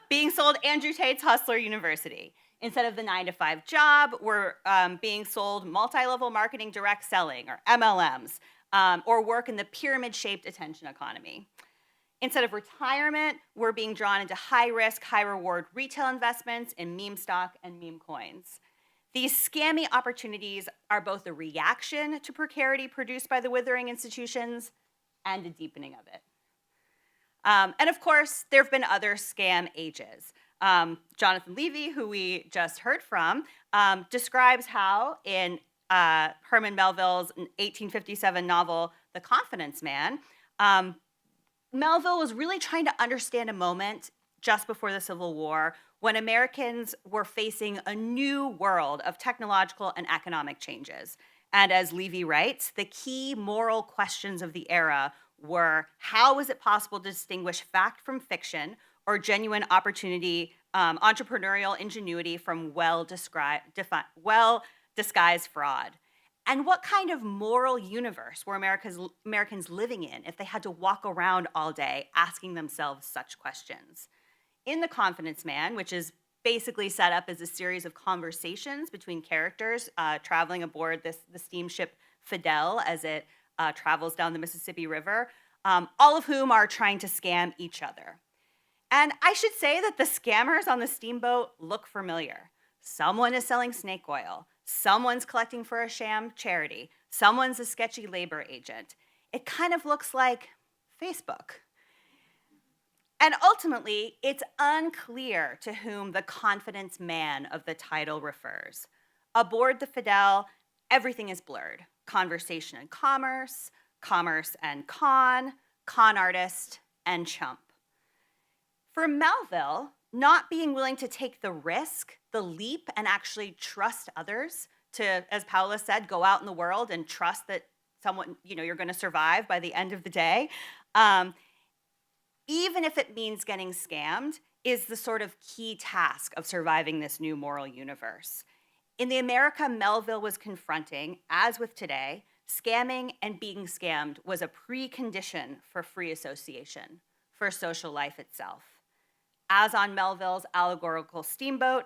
Being sold Andrew Tate's Hustler University. Instead of the 9-to-5 job, we're being sold multi-level marketing direct selling, or MLMs, or work in the pyramid-shaped attention economy. Instead of retirement, we're being drawn into high-risk, high-reward retail investments in meme stock and meme coins. These scammy opportunities are both a reaction to precarity produced by the withering institutions and a deepening of it. And of course, there have been other scam ages. Jonathan Levy, who we just heard from, describes how in Herman Melville's 1857 novel, The Confidence Man, Melville was really trying to understand a moment just before the Civil War when Americans were facing a new world of technological and economic changes. And as Levy writes, the key moral questions of the era were, how is it possible to distinguish fact from fiction or genuine opportunity, entrepreneurial ingenuity from well-disguised fraud? And what kind of moral universe were Americans living in if they had to walk around all day asking themselves such questions? In The Confidence Man, which is basically set up as a series of conversations between characters traveling aboard the steamship Fidel as it travels down the Mississippi River, all of whom are trying to scam each other. And I should say that the scammers on the steamboat look familiar. Someone is selling snake oil. Someone's collecting for a sham charity. Someone's a sketchy labor agent. It kind of looks like Facebook. And ultimately, it's unclear to whom the confidence man of the title refers. Aboard the Fidel, everything is blurred. Conversation and commerce, commerce and con artist, and chump. For Melville, not being willing to take the risk, the leap, and actually trust others to, as Paula said, go out in the world and trust that someone, you're going to survive by the end of the day, even if it means getting scammed, is the sort of key task of surviving this new moral universe. In the America Melville was confronting, as with today, scamming and being scammed was a precondition for free association, for social life itself. As on Melville's allegorical steamboat,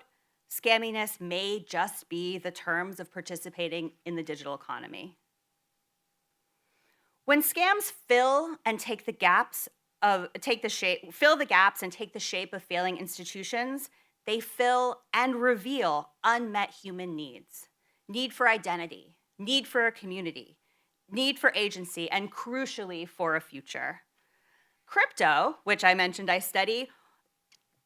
scamminess may just be the terms of participating in the digital economy. When scams fill the gaps and take the shape of failing institutions, they fill and reveal unmet human needs. Need for identity, need for a community, need for agency, and crucially for a future. Crypto, which I mentioned I study,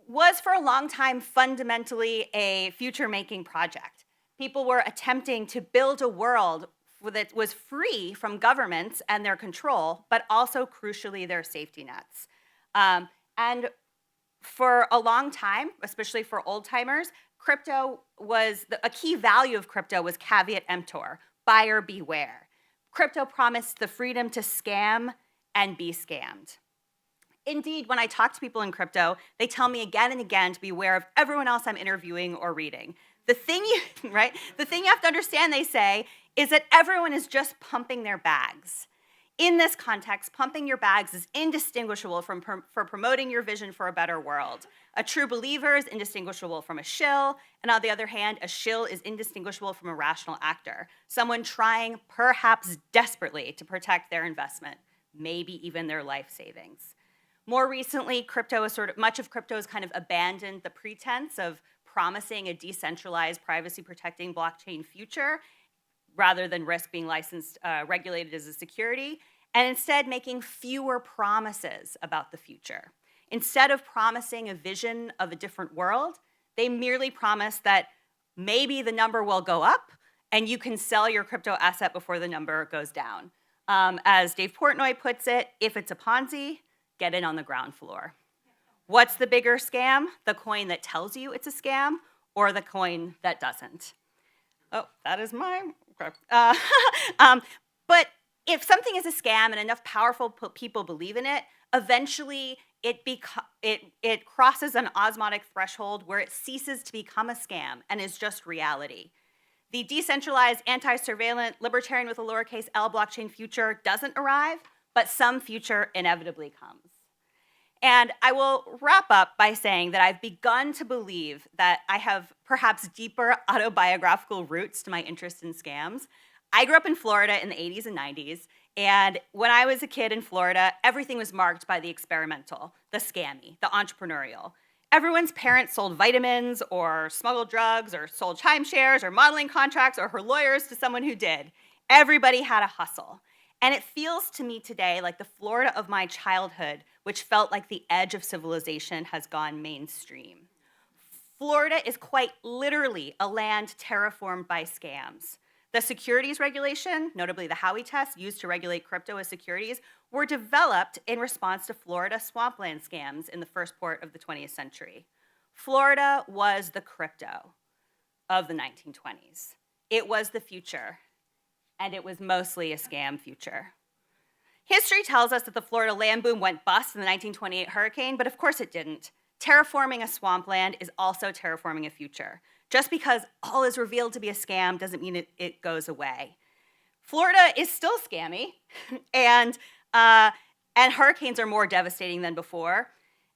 was for a long time fundamentally a future-making project. People were attempting to build a world that was free from governments and their control, but also crucially their safety nets. And for a long time, especially for old-timers, a key value of crypto was caveat emptor, buyer beware. Crypto promised the freedom to scam and be scammed. Indeed, when I talk to people in crypto, they tell me again and again to be aware of everyone else I'm interviewing or reading. The thing you have to understand, they say, is that everyone is just pumping their bags. In this context, pumping your bags is indistinguishable from promoting your vision for a better world. A true believer is indistinguishable from a shill, and on the other hand, a shill is indistinguishable from a rational actor, someone trying, perhaps desperately, to protect their investment, maybe even their life savings. More recently, much of crypto has kind of abandoned the pretense of promising a decentralized, privacy-protecting blockchain future, rather than risk being regulated as a security, and instead making fewer promises about the future. Instead of promising a vision of a different world, they merely promise that maybe the number will go up and you can sell your crypto asset before the number goes down. As Dave Portnoy puts it, if it's a Ponzi, get in on the ground floor. What's the bigger scam? The coin that tells you it's a scam or the coin that doesn't? Oh, that is mine. Okay. But if something is a scam and enough powerful people believe in it, eventually it crosses an osmotic threshold where it ceases to become a scam and is just reality. The decentralized, anti-surveillance, libertarian with a lowercase l blockchain future doesn't arrive, but some future inevitably comes. And I will wrap up by saying that I've begun to believe that I have perhaps deeper autobiographical roots to my interest in scams. I grew up in Florida in the 80s and 90s, and when I was a kid in Florida, everything was marked by the experimental, the scammy, the entrepreneurial. Everyone's parents sold vitamins or smuggled drugs or sold timeshares or modeling contracts or her lawyers to someone who did. Everybody had a hustle. And it feels to me today like the Florida of my childhood, which felt like the edge of civilization, has gone mainstream. Florida is quite literally a land terraformed by scams. The securities regulation, notably the Howey test used to regulate crypto as securities, were developed in response to Florida swampland scams in the first part of the 20th century. Florida was the crypto of the 1920s. It was the future, and it was mostly a scam future. History tells us that the Florida land boom went bust in the 1928 hurricane, but of course it didn't. Terraforming a swampland is also terraforming a future. Just because all is revealed to be a scam doesn't mean it goes away. Florida is still scammy, and hurricanes are more devastating than before.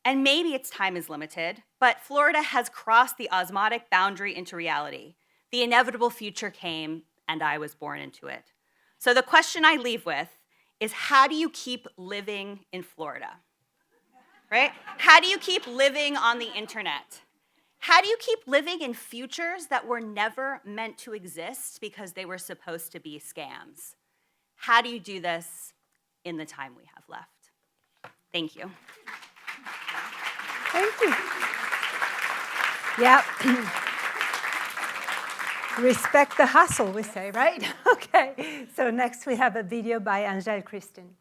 And maybe its time is limited, but Florida has crossed the osmotic boundary into reality. The inevitable future came, and I was born into it. So the question I leave with is, how do you keep living in Florida? Right? How do you keep living on the internet? How do you keep living in futures that were never meant to exist because they were supposed to be scams? How do you do this in the time we have left? Thank you. Thank you. Yeah. Respect the hustle, we say, right? Okay. So next we have a video by Angèle Christin.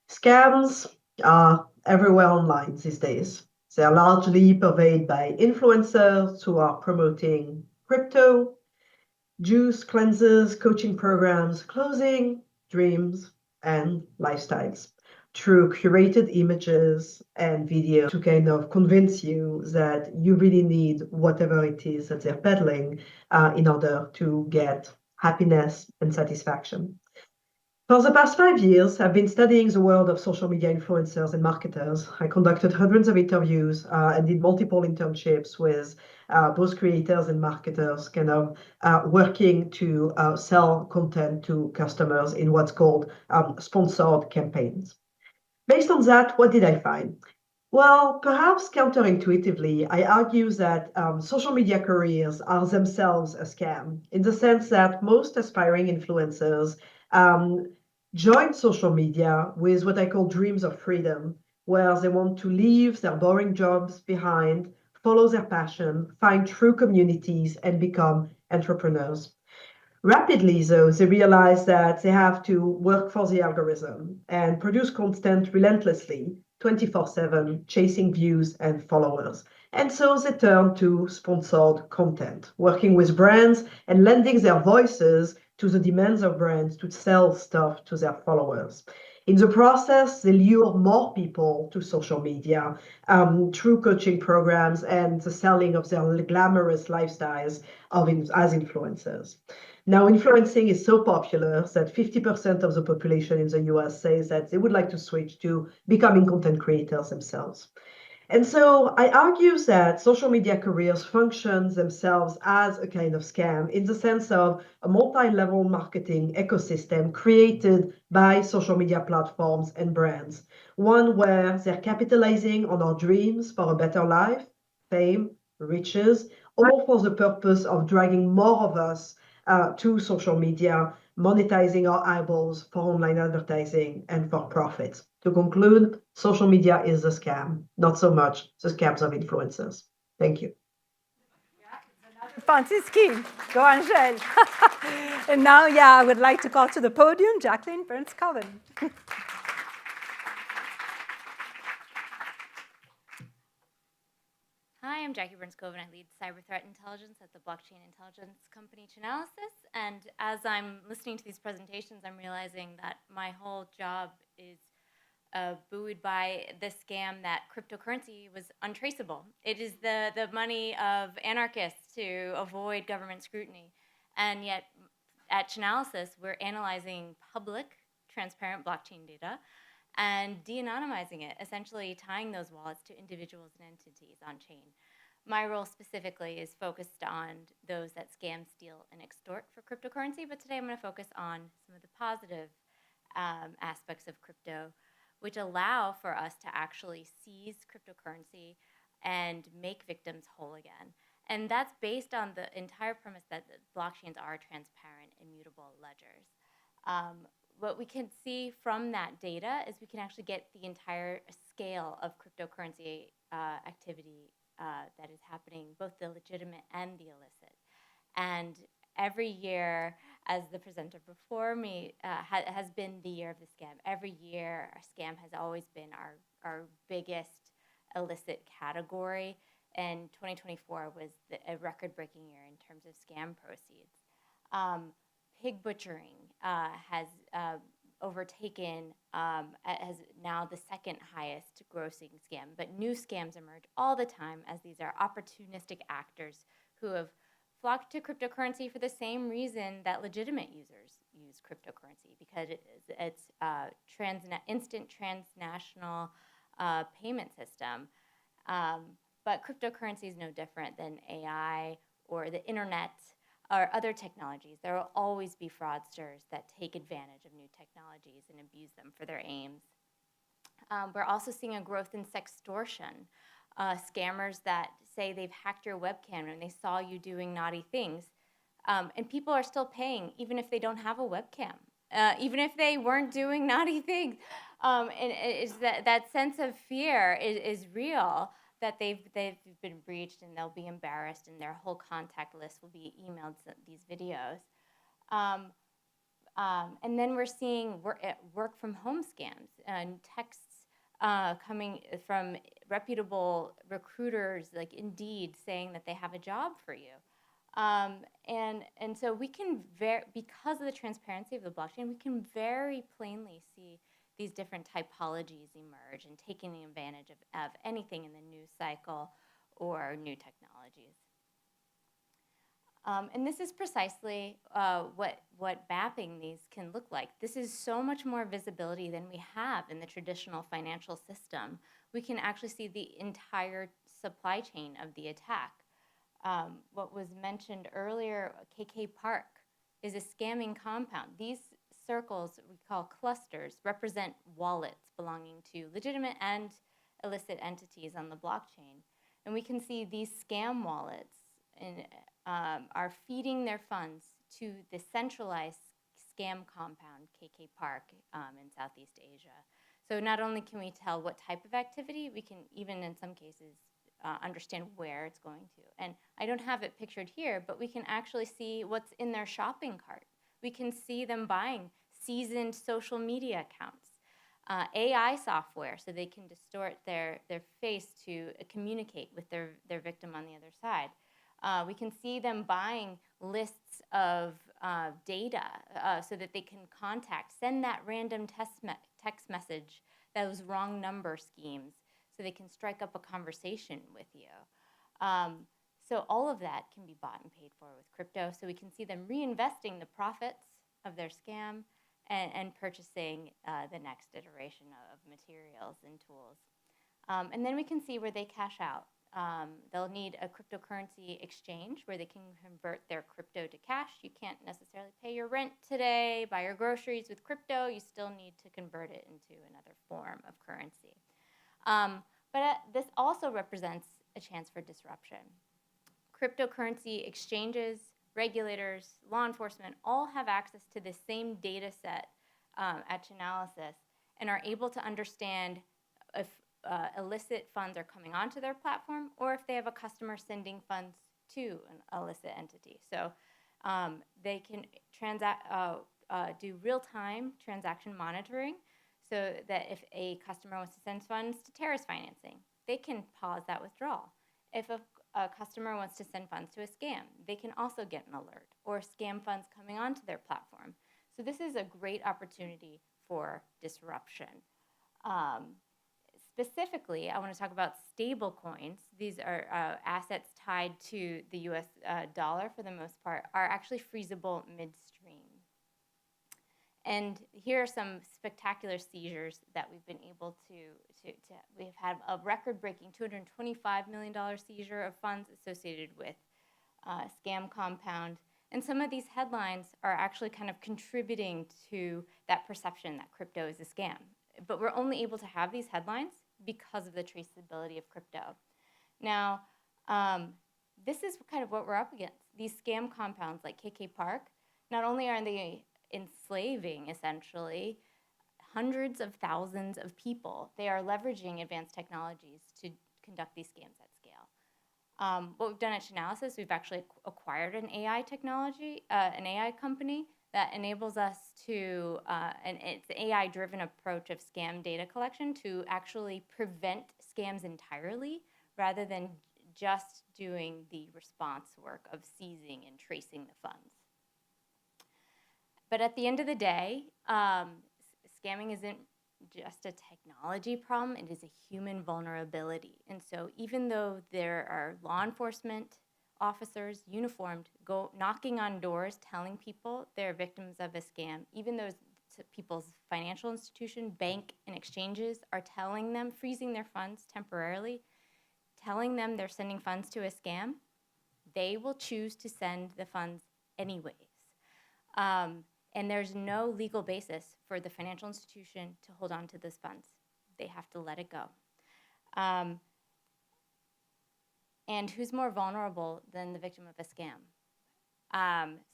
Scams are everywhere online these days. They are largely pervaded by influencers who are promoting crypto, juice cleanses, coaching programs, clothing, dreams, and lifestyles through curated images and videos to kind of convince you that you really need whatever it is that they're peddling in order to get happiness and satisfaction. For the past 5 years, I've been studying the world of social media influencers and marketers. I conducted hundreds of interviews and did multiple internships with both creators and marketers, kind of working to sell content to customers in what's called sponsored campaigns. Based on that, what did I find? Well, perhaps counterintuitively, I argue that social media careers are themselves a scam in the sense that most aspiring influencers join social media with what I call dreams of freedom, where they want to leave their boring jobs behind, follow their passion, find true communities, and become entrepreneurs. Rapidly, though, they realize that they have to work for the algorithm and produce content relentlessly, 24/7, chasing views and followers. And so they turn to sponsored content, working with brands and lending their voices to the demands of brands to sell stuff to their followers. In the process, they lure more people to social media through coaching programs and the selling of their glamorous lifestyles as influencers. Now, influencing is so popular that 50% of the population in the US says that they would like to switch to becoming content creators themselves. And so I argue that social media careers function themselves as a kind of scam in the sense of a multi-level marketing ecosystem created by social media platforms and brands. One where they're capitalizing on our dreams for a better life, fame, riches, all for the purpose of dragging more of us to social media, monetizing our eyeballs for online advertising and for profit. To conclude, social media is a scam, not so much the scams of influencers. Thank you. Ponzi scheme. Go, Angèle. And now, I would like to call to the podium Jacqueline Burns-Coven. Hi, I'm Jackie Burns-Coven. I lead cyber threat intelligence at the blockchain intelligence company Chainalysis. And as I'm listening to these presentations, I'm realizing that my whole job is buoyed by the scam that cryptocurrency was untraceable. It is the money of anarchists to avoid government scrutiny. And yet, at Chainalysis, we're analyzing public, transparent blockchain data and de-anonymizing it, essentially tying those wallets to individuals and entities on chain. My role specifically is focused on those that scam, steal, and extort for cryptocurrency, but today I'm going to focus on some of the positive aspects of crypto, which allow for us to actually seize cryptocurrency and make victims whole again. And that's based on the entire premise that the blockchains are transparent, immutable ledgers. What we can see from that data is we can actually get the entire scale of cryptocurrency activity that is happening, both the legitimate and the illicit. And every year, as the presenter before me has been the year of the scam. Every year, our scam has always been our biggest illicit category. And 2024 was a record-breaking year in terms of scam proceeds. Pig butchering has overtaken, as now the second highest grossing scam. But new scams emerge all the time as these are opportunistic actors who have flocked to cryptocurrency for the same reason that legitimate users use cryptocurrency, because it's instant transnational payment system. But cryptocurrency is no different than AI or the internet or other technologies. There will always be fraudsters that take advantage of new technologies and abuse them for their aims. We're also seeing a growth in sextortion. Scammers that say they've hacked your webcam and they saw you doing naughty things. And people are still paying even if they don't have a webcam, even if they weren't doing naughty things. And it's that sense of fear is real, that they've been breached and they'll be embarrassed and their whole contact list will be emailed these videos. And then we're seeing work from home scams and texts coming from reputable recruiters like Indeed saying that they have a job for you. And so we can, because of the transparency of the blockchain, we can very plainly see these different typologies emerge and taking advantage of anything in the news cycle or new technologies. And this is precisely what mapping these can look like. This is so much more visibility than we have in the traditional financial system. We can actually see the entire supply chain of the attack. What was mentioned earlier, KK Park, is a scamming compound. These circles we call clusters represent wallets belonging to legitimate and illicit entities on the blockchain. And we can see these scam wallets are feeding their funds to the centralized scam compound, KK Park, in Southeast Asia. So not only can we tell what type of activity, we can even in some cases understand where it's going to. And I don't have it pictured here, but we can actually see what's in their shopping cart. We can see them buying seasoned social media accounts, AI software, so they can distort their face to communicate with their victim on the other side. We can see them buying lists of data so that they can send that random text message, those wrong number schemes, so they can strike up a conversation with you. So all of that can be bought and paid for with crypto. So we can see them reinvesting the profits of their scam and purchasing the next iteration of materials and tools. And then we can see where they cash out. They'll need a cryptocurrency exchange where they can convert their crypto to cash. You can't necessarily pay your rent today, buy your groceries with crypto. You still need to convert it into another form of currency. But this also represents a chance for disruption. Cryptocurrency exchanges, regulators, law enforcement all have access to the same data set at Chainalysis and are able to understand if illicit funds are coming onto their platform or if they have a customer sending funds to an illicit entity. So they can do real-time transaction monitoring so that if a customer wants to send funds to terrorist financing, they can pause that withdrawal. If a customer wants to send funds to a scam, they can also get an alert, or scam funds coming onto their platform. So this is a great opportunity for disruption. Specifically, I want to talk about stable coins. These are assets tied to the US dollar for the most part, are actually freezable midstream. And here are some spectacular seizures that we've been able to we've had a record-breaking $225 million seizure of funds associated with scam compound. And some of these headlines are actually kind of contributing to that perception that crypto is a scam. But we're only able to have these headlines because of the traceability of crypto. Now, this is kind of what we're up against. These scam compounds like KK Park, not only are they enslaving, essentially, hundreds of thousands of people, they are leveraging advanced technologies to conduct these scams at scale. What we've done at Chainalysis, we've actually acquired an AI technology, an AI company that enables us to, and it's an AI-driven approach of scam data collection to actually prevent scams entirely rather than just doing the response work of seizing and tracing the funds. But at the end of the day, scamming isn't just a technology problem, it is a human vulnerability. And so even though there are law enforcement officers, uniformed, go knocking on doors, telling people they're victims of a scam, even though people's financial institution, bank, and exchanges are telling them, freezing their funds temporarily, telling them they're sending funds to a scam, they will choose to send the funds anyways. And there's no legal basis for the financial institution to hold on to those funds. They have to let it go. And who's more vulnerable than the victim of a scam?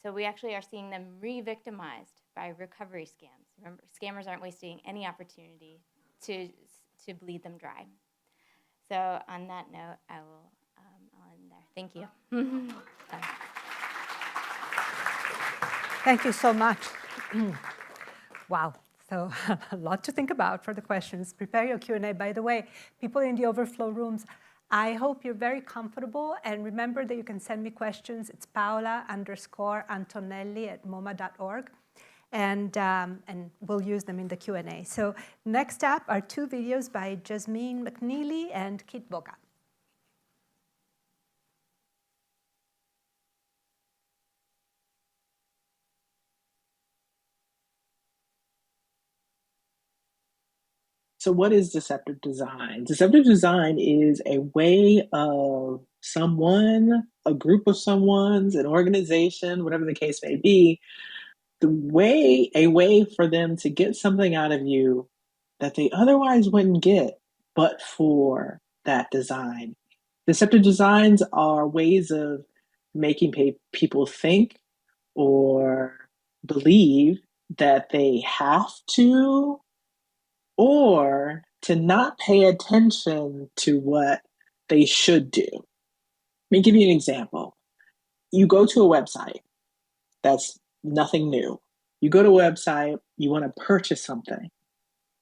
So we actually are seeing them re-victimized by recovery scams. Remember, scammers aren't wasting any opportunity to bleed them dry. So on that note, I'll end there. Thank you. Thank you so much. Wow, so a lot to think about for the questions. Prepare your Q&A. By the way, people in the overflow rooms, I hope you're very comfortable, and remember that you can send me questions. It's paola_antonelli@moma.org, and we'll use them in the Q&A. So next up are two videos by Jasmine McNeely and Kit Boga. So what is deceptive design? Deceptive design is a way of someone, a group of someone's, an organization, whatever the case may be, a way for them to get something out of you that they otherwise wouldn't get, but for that design. Deceptive designs are ways of making people think or believe that they have to, or to not pay attention to what they should do. Let me give you an example. You go to a website. That's nothing new. You go to a website, you want to purchase something.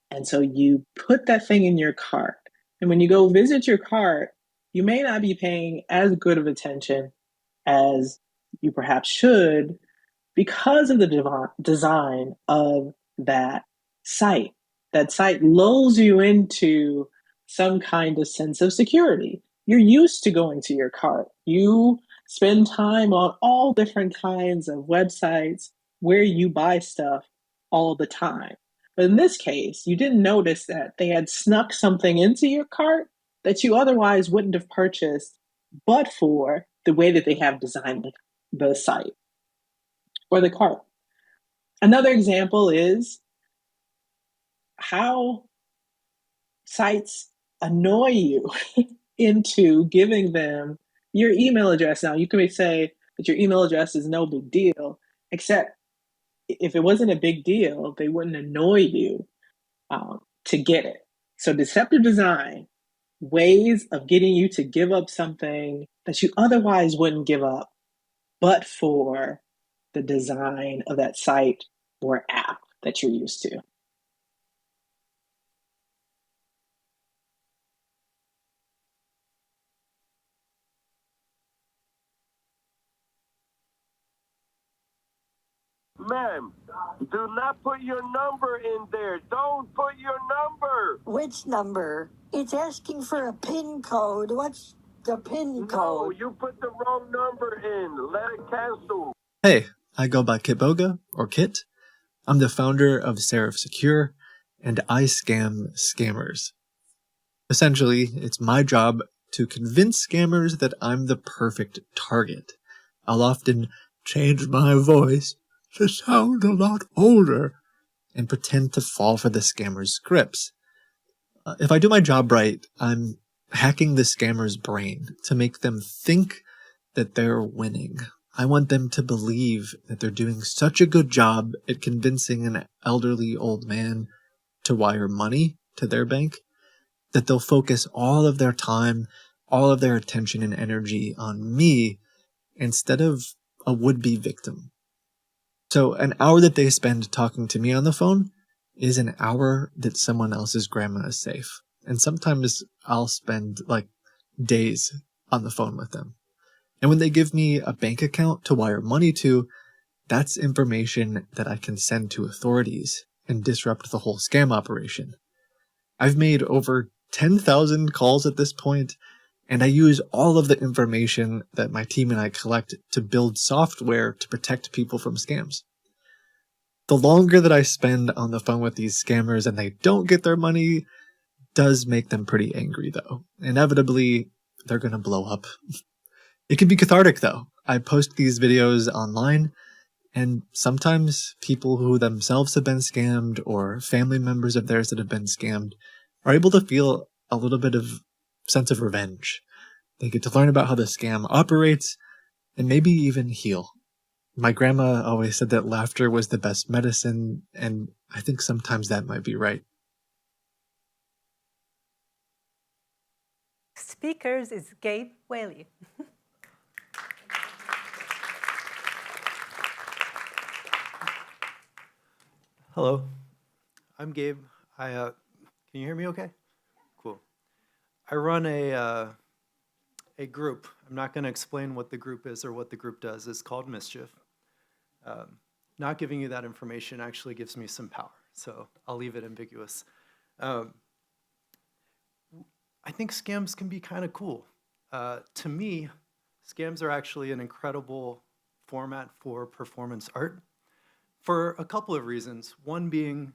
And so you put that thing in your cart. And when you go visit your cart, you may not be paying as good of attention as you perhaps should because of the design of that site. That site lulls you into some kind of sense of security. You're used to going to your cart. You spend time on all different kinds of websites where you buy stuff all the time. But in this case, you didn't notice that they had snuck something into your cart that you otherwise wouldn't have purchased, but for the way that they have designed the site or the cart. Another example is how sites annoy you into giving them your email address. Now, you can say that your email address is no big deal, except if it wasn't a big deal, they wouldn't annoy you to get it. So deceptive design, ways of getting you to give up something that you otherwise wouldn't give up, but for the design of that site or app that you're used to. Ma'am, Do not put your number in there. Don't put your number. Which number? It's asking for a PIN code. What's the PIN code? No, you put the wrong number in. Let it cancel. Hey, I go by Kitboga, or Kit. I'm the founder of Serif Secure, and I scam scammers. Essentially, it's my job to convince scammers that I'm the perfect target. I'll often change my voice to sound a lot older and pretend to fall for the scammer's scripts. If I do my job right, I'm hacking the scammer's brain to make them think that they're winning. I want them to believe that they're doing such a good job at convincing an elderly old man to wire money to their bank that they'll focus all of their time, all of their attention and energy on me instead of a would-be victim. So an hour that they spend talking to me on the phone is an hour that someone else's grandma is safe. And sometimes I'll spend like days on the phone with them. And when they give me a bank account to wire money to, that's information that I can send to authorities and disrupt the whole scam operation. I've made over 10,000 calls at this point, and I use all of the information that my team and I collect to build software to protect people from scams. The longer that I spend on the phone with these scammers and they don't get their money does make them pretty angry, though. Inevitably, they're going to blow up. It can be cathartic, though. I post these videos online, and sometimes people who themselves have been scammed or family members of theirs that have been scammed are able to feel a little bit of sense of revenge. They get to learn about how the scam operates and maybe even heal. My grandma always said that laughter was the best medicine, and I think sometimes that might be right. Speakers is Gabe Whaley. Hello, I'm Gabe. Can you hear me okay? Cool. I run a group. I'm not going to explain what the group is or what the group does. It's called Mischief. Not giving you that information actually gives me some power, so I'll leave it ambiguous. I think scams can be kind of cool. To me, scams are actually an incredible format for performance art for a couple of reasons. One being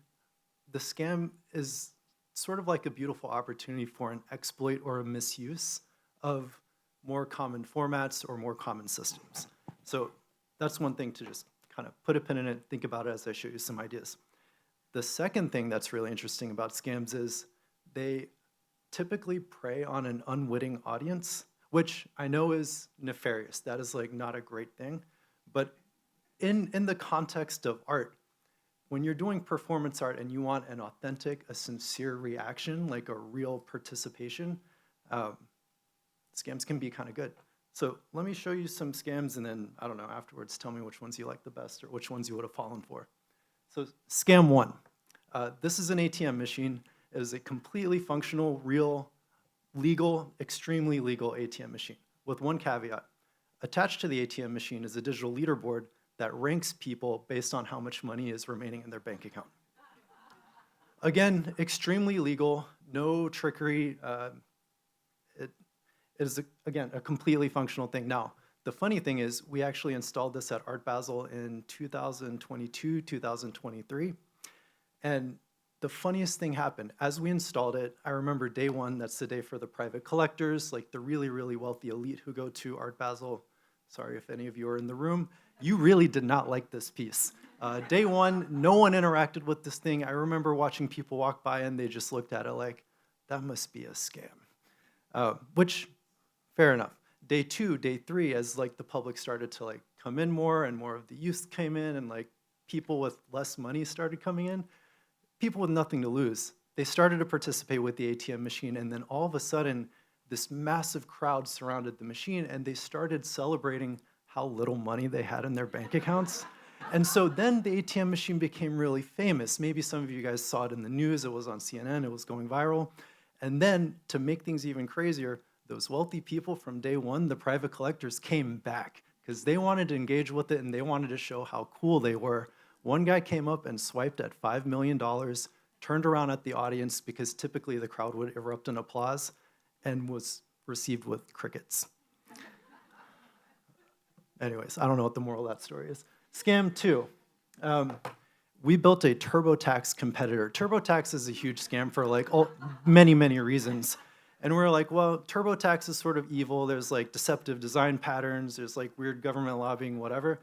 the scam is sort of like a beautiful opportunity for an exploit or a misuse of more common formats or more common systems. So that's one thing to just kind of put a pin in it, think about it as I show you some ideas. The second thing that's really interesting about scams is they typically prey on an unwitting audience, which I know is nefarious. That is like not a great thing. But in the context of art, when you're doing performance art and you want an authentic, a sincere reaction, like a real participation, scams can be kind of good. So let me show you some scams, and then, I don't know, afterwards tell me which ones you like the best or which ones you would have fallen for. So scam one. This is an ATM machine. It is a completely functional, real, legal, extremely legal ATM machine, with one caveat. Attached to the ATM machine is a digital leaderboard that ranks people based on how much money is remaining in their bank account. Again, extremely legal, no trickery. It is, again, a completely functional thing. Now, the funny thing is we actually installed this at Art Basel in 2022, 2023. And the funniest thing happened. As we installed it, I remember day one, that's the day for the private collectors, like the really, really wealthy elite who go to Art Basel. Sorry if any of you are in the room. You really did not like this piece. Day one, no one interacted with this thing. I remember watching people walk by and they just looked at it like, that must be a scam. Which, fair enough. Day two, day three, as like the public started to like come in more and more of the youth came in and like people with less money started coming in, people with nothing to lose, they started to participate with the ATM machine, and then all of a sudden, this massive crowd surrounded the machine and they started celebrating how little money they had in their bank accounts. And so then the ATM machine became really famous. Maybe some of you guys saw it in the news, it was on CNN, it was going viral. And then to make things even crazier, those wealthy people from day one, the private collectors, came back because they wanted to engage with it and they wanted to show how cool they were One guy came up and swiped at $5 million, turned around at the audience because typically the crowd would erupt in applause, and was received with crickets. Anyways, I don't know what the moral of that story is. Scam 2. We built a TurboTax competitor. TurboTax is a huge scam for like many, many reasons. And we're like, well, TurboTax is sort of evil. There's like deceptive design patterns. There's like weird government lobbying, whatever.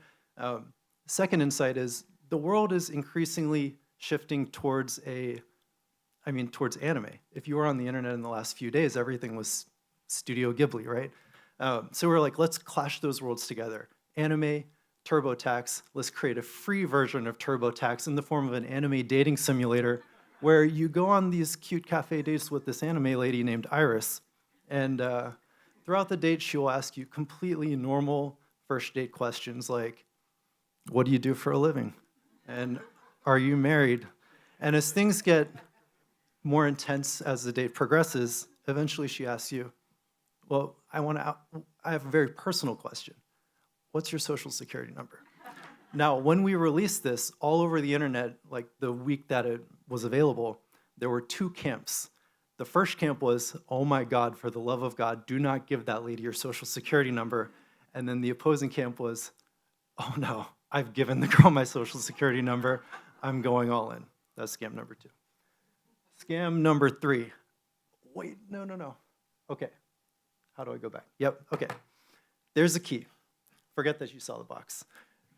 Second insight is the world is increasingly shifting towards towards anime. If you were on the internet in the last few days, everything was Studio Ghibli, right? So we're like, let's clash those worlds together. Anime, TurboTax, let's create a free version of TurboTax in the form of an anime dating simulator where you go on these cute cafe dates with this anime lady named Iris, and throughout the date, she will ask you completely normal first date questions like, what do you do for a living? And are you married? And as things get more intense as the date progresses, eventually she asks you, well, I have a very personal question. What's your social security number? Now, when we released this all over the internet, like the week that it was available, there were 2 camps. The first camp was, oh my God, for the love of God, do not give that lady your social security number. And then the opposing camp was, oh no, I've given the girl my social security number. I'm going all in. That's scam number 2. Scam number 3. Wait, no. Okay, how do I go back? Yep, okay. There's a key. Forget that you saw the box.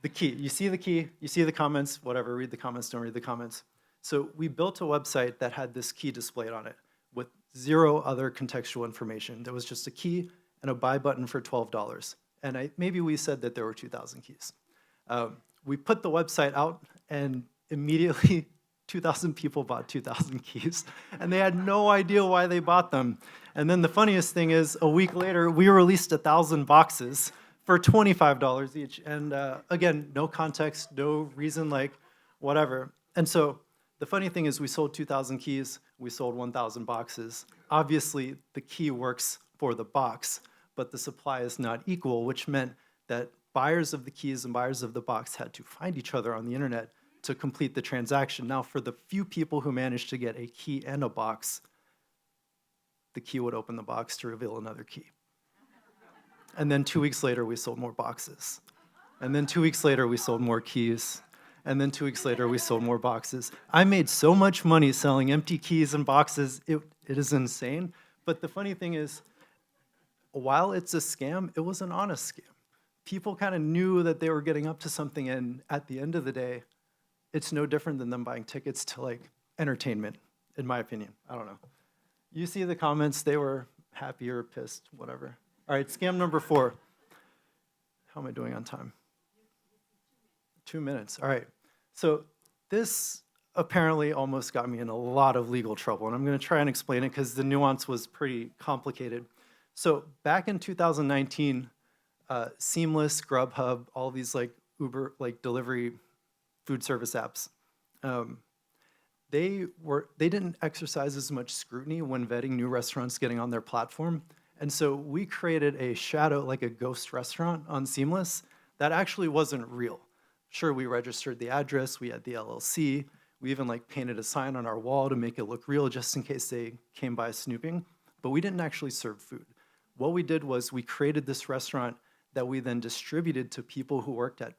The key, you see the key, you see the comments, whatever, read the comments, don't read the comments. So we built a website that had this key displayed on it with 0 other contextual information. There was just a key and a buy button for $12. And maybe we said that there were 2,000 keys. We put the website out and immediately 2,000 people bought 2,000 keys, and they had no idea why they bought them. And then the funniest thing is, a week later, we released 1,000 boxes for $25 each. And again, no context, no reason, like whatever. And so the funny thing is we sold 2,000 keys, we sold 1,000 boxes. Obviously, the key works for the box, but the supply is not equal, which meant that buyers of the keys and buyers of the box had to find each other on the internet to complete the transaction. Now, for the few people who managed to get a key and a box, the key would open the box to reveal another key. And then 2 weeks later, we sold more boxes. And then 2 weeks later, we sold more keys. And then 2 weeks later, we sold more boxes. I made so much money selling empty keys and boxes, it is insane. But the funny thing is, while it's a scam, it was an honest scam. People kind of knew that they were getting up to something, and at the end of the day, it's no different than them buying tickets to like entertainment, in my opinion. I don't know. You see the comments, they were happy or pissed, whatever. All right, scam number 4. How am I doing on time? 2 minutes, all right. So this apparently almost got me in a lot of legal trouble, and I'm gonna try and explain it because the nuance was pretty complicated. So back in 2019, Seamless, Grubhub, all these like Uber, like delivery food service apps, they didn't exercise as much scrutiny when vetting new restaurants getting on their platform. And so we created a shadow, like a ghost restaurant on Seamless that actually wasn't real. Sure, we registered the address, we had the LLC, we even like painted a sign on our wall to make it look real just in case they came by snooping, but we didn't actually serve food. What we did was we created this restaurant that we then distributed to people who worked at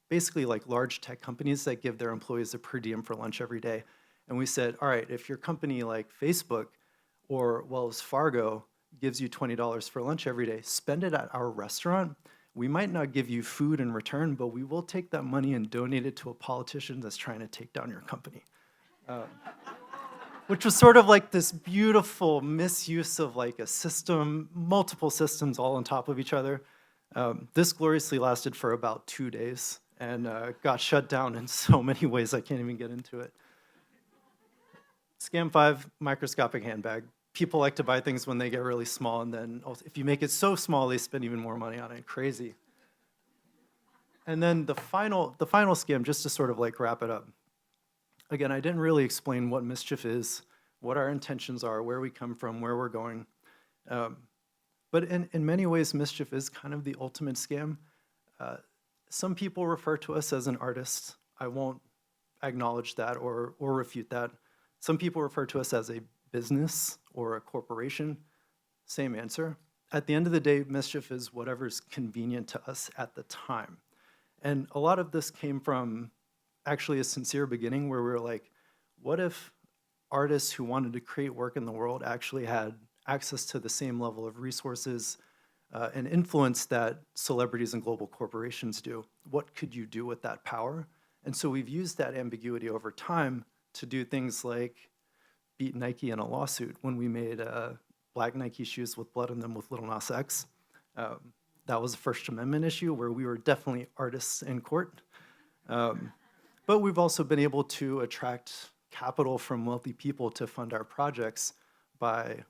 basically like large tech companies that give their employees a per diem for lunch every day. And we said, all right, if your company like Facebook or Wells Fargo gives you $20 for lunch every day, spend it at our restaurant. We might not give you food in return, but we will take that money and donate it to a politician that's trying to take down your company. Which was sort of like this beautiful misuse of like a system, multiple systems all on top of each other. This gloriously lasted for about 2 days and got shut down in so many ways I can't even get into it. Scam 5, microscopic handbag. People like to buy things when they get really small, and then if you make it so small, they spend even more money on it. Crazy. And then the final scam, just to sort of like wrap it up. Again, I didn't really explain what mischief is, what our intentions are, where we come from, where we're going. But in many ways, mischief is kind of the ultimate scam. Some people refer to us as an artist. I won't acknowledge that or refute that. Some people refer to us as a business or a corporation. Same answer. At the end of the day, mischief is whatever's convenient to us at the time. And a lot of this came from actually a sincere beginning where we were like, what if artists who wanted to create work in the world actually had access to the same level of resources and influence that celebrities and global corporations do? What could you do with that power? And so we've used that ambiguity over time to do things like beat Nike in a lawsuit when we made black Nike shoes with blood in them with Lil Nas X. That was a First Amendment issue where we were definitely artists in court. But we've also been able to attract capital from wealthy people to fund our projects by,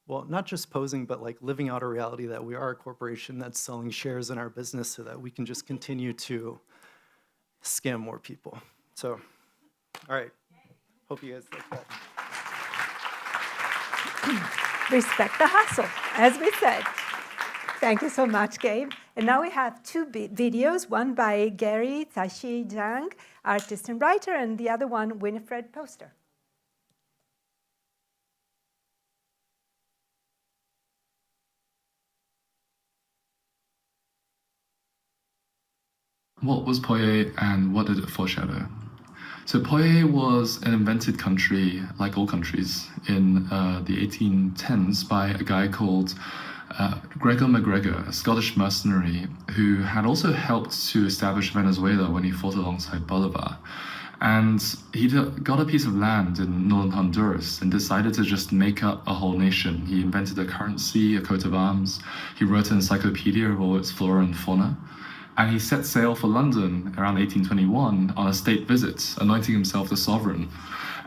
well, not just posing, but like living out a reality that we are a corporation that's selling shares in our business so that we can just continue to scam more people. So, all right. Hope you guys like that. Respect the hustle, as we said. Thank you so much, Gabe. And now we have two videos, one by Gary Tashi Zhang, artist and writer, and the other one, Winifred Poster. What was Poye and what did it foreshadow? So Poye was an invented country, like all countries, in the 1810s by a guy called Gregor MacGregor, a Scottish mercenary who had also helped to establish Venezuela when he fought alongside Bolivar. And he got a piece of land in northern Honduras and decided to just make up a whole nation. He invented a currency, a coat of arms. He wrote an encyclopedia of all its flora and fauna. And he set sail for London around 1821 on a state visit, anointing himself the sovereign,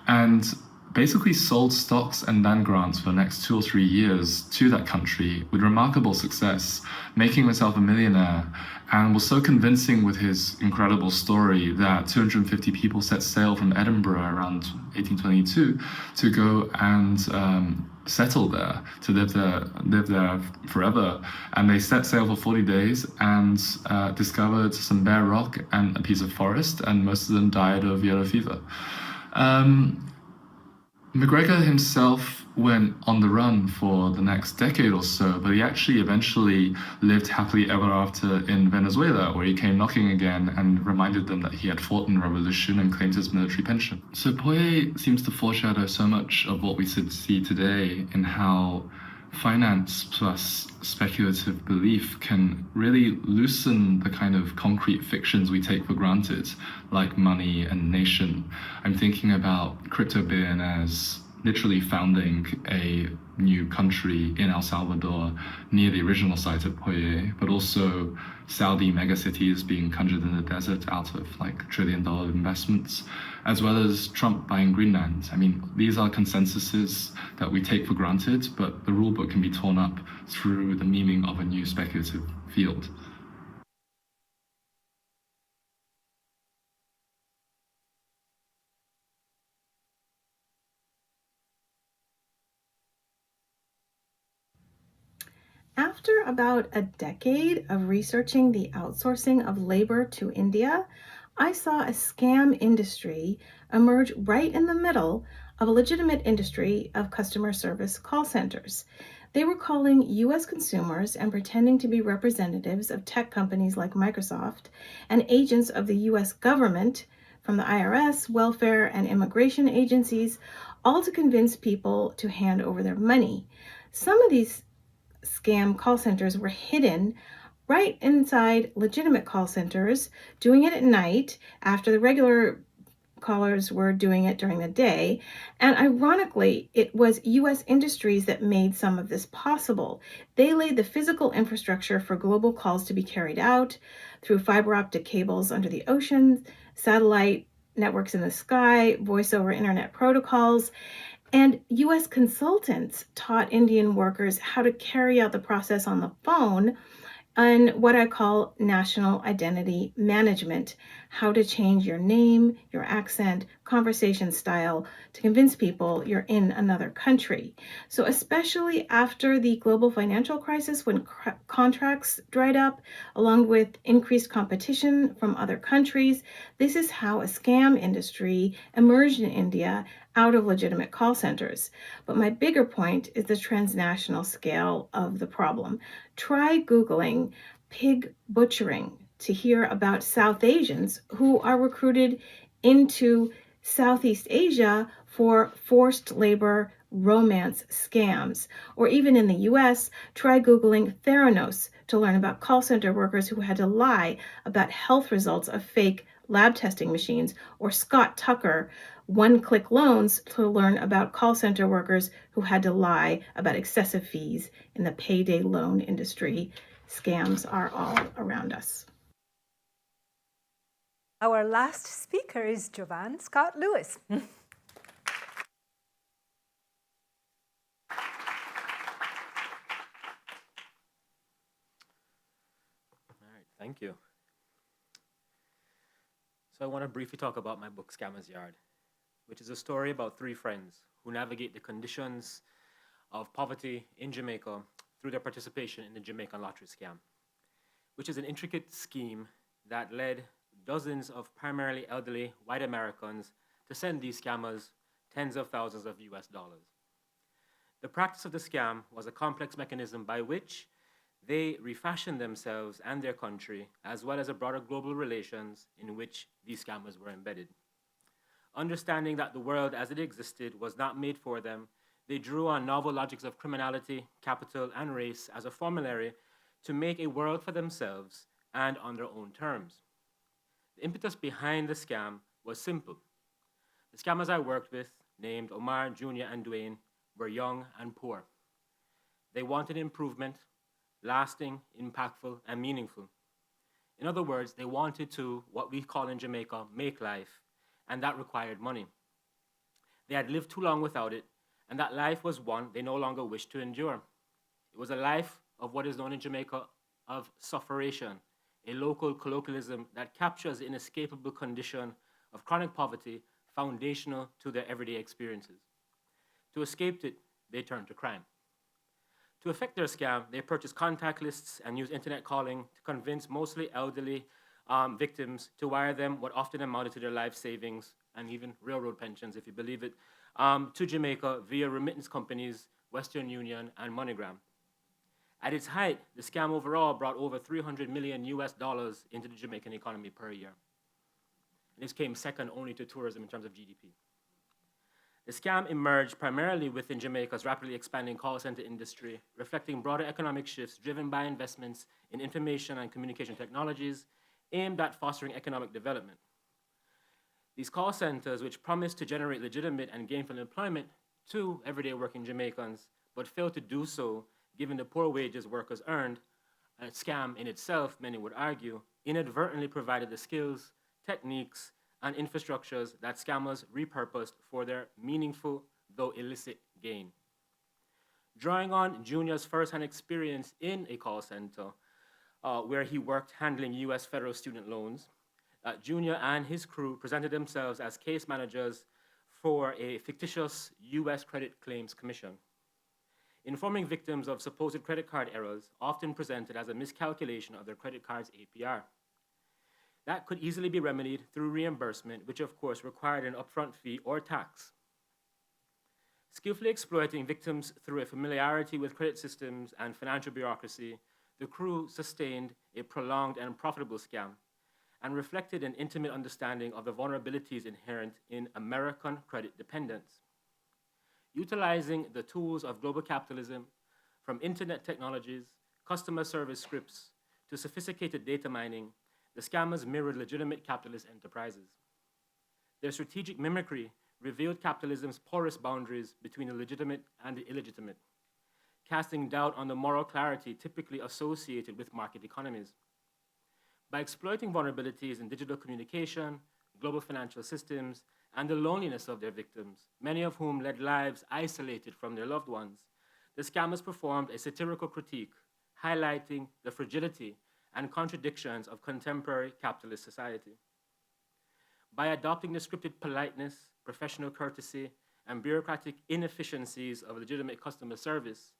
and basically sold stocks and land grants for the next 2 or 3 years to that country with remarkable success, making himself a millionaire, and was so convincing with his incredible story that 250 people set sail from Edinburgh around 1822 to go and settle there, to live there forever. And they set sail for 40 days and discovered some bare rock and a piece of forest, and most of them died of yellow fever. MacGregor himself went on the run for the next decade or so, but he actually eventually lived happily ever after in Venezuela, where he came knocking again and reminded them that he had fought in the revolution and claimed his military pension. So Poye seems to foreshadow so much of what we see today in how finance plus speculative belief can really loosen the kind of concrete fictions we take for granted, like money and nation. I'm thinking about crypto billionaires literally founding a new country in El Salvador near the original site of Poye, but also Saudi megacities being conjured in the desert out of like $1 trillion investments, as well as Trump buying Greenland. I mean, these are consensuses that we take for granted, but the rulebook can be torn up through the memeing of a new speculative field. After about a decade of researching the outsourcing of labor to India, I saw a scam industry emerge right in the middle of a legitimate industry of customer service call centers. They were calling US consumers and pretending to be representatives of tech companies like Microsoft and agents of the US government from the IRS, welfare, and immigration agencies, all to convince people to hand over their money. Some of these scam call centers were hidden right inside legitimate call centers, doing it at night after the regular callers were doing it during the day. And ironically, it was US industries that made some of this possible. They laid the physical infrastructure for global calls to be carried out through fiber optic cables under the ocean, satellite networks in the sky, voice over internet protocols. And US consultants taught Indian workers how to carry out the process on the phone and what I call national identity management, how to change your name, your accent, conversation style to convince people you're in another country. So especially after the global financial crisis, when contracts dried up, along with increased competition from other countries, this is how a scam industry emerged in India out of legitimate call centers. But my bigger point is the transnational scale of the problem. Try Googling pig butchering to hear about South Asians who are recruited into Southeast Asia for forced labor romance scams. Or even in the US, try Googling Theranos to learn about call center workers who had to lie about health results of fake lab testing machines, or Scott Tucker one-click loans to learn about call center workers who had to lie about excessive fees in the payday loan industry. Scams are all around us. Our last speaker is Jovan Scott Lewis. All right, thank you. So I want to briefly talk about my book, Scammer's Yard, which is a story about three friends who navigate the conditions of poverty in Jamaica through their participation in the Jamaican lottery scam, which is an intricate scheme that led dozens of primarily elderly white Americans to send these scammers tens of thousands of US dollars. The practice of the scam was a complex mechanism by which they refashioned themselves and their country, as well as a broader global relations in which these scammers were embedded. Understanding that the world as it existed was not made for them, they drew on novel logics of criminality, capital, and race as a formulary to make a world for themselves and on their own terms. The impetus behind the scam was simple. The scammers I worked with, named Omar, Jr., and Dwayne, were young and poor. They wanted improvement, lasting, impactful, and meaningful. In other words, they wanted to, what we call in Jamaica, make life, and that required money. They had lived too long without it, and that life was one they no longer wished to endure. It was a life of what is known in Jamaica of sufferation, a local colloquialism that captures the inescapable condition of chronic poverty foundational to their everyday experiences. To escape it, they turned to crime. To effect their scam, they purchased contact lists and used internet calling to convince mostly elderly victims to wire them what often amounted to their life savings and even railroad pensions, if you believe it, to Jamaica via remittance companies, Western Union, and MoneyGram. At its height, the scam overall brought over $300 million US into the Jamaican economy per year. And this came second only to tourism in terms of GDP. The scam emerged primarily within Jamaica's rapidly expanding call center industry, reflecting broader economic shifts driven by investments in information and communication technologies aimed at fostering economic development. These call centers, which promised to generate legitimate and gainful employment to everyday working Jamaicans, but failed to do so given the poor wages workers earned, a scam in itself, many would argue, inadvertently provided the skills, techniques, and infrastructures that scammers repurposed for their meaningful, though illicit, gain. Drawing on Junior's first-hand experience in a call center, where he worked handling US federal student loans, Junior and his crew presented themselves as case managers for a fictitious US Credit Claims Commission, informing victims of supposed credit card errors, often presented as a miscalculation of their credit card's APR. That could easily be remedied through reimbursement, which of course required an upfront fee or tax. Skillfully exploiting victims through a familiarity with credit systems and financial bureaucracy, the crew sustained a prolonged and profitable scam and reflected an intimate understanding of the vulnerabilities inherent in American credit dependence. Utilizing the tools of global capitalism, from internet technologies, customer service scripts, to sophisticated data mining, the scammers mirrored legitimate capitalist enterprises. Their strategic mimicry revealed capitalism's porous boundaries between the legitimate and the illegitimate, casting doubt on the moral clarity typically associated with market economies. By exploiting vulnerabilities in digital communication, global financial systems, and the loneliness of their victims, many of whom led lives isolated from their loved ones, the scammers performed a satirical critique, highlighting the fragility and contradictions of contemporary capitalist society. By adopting the scripted politeness, professional courtesy, and bureaucratic inefficiencies of legitimate customer service,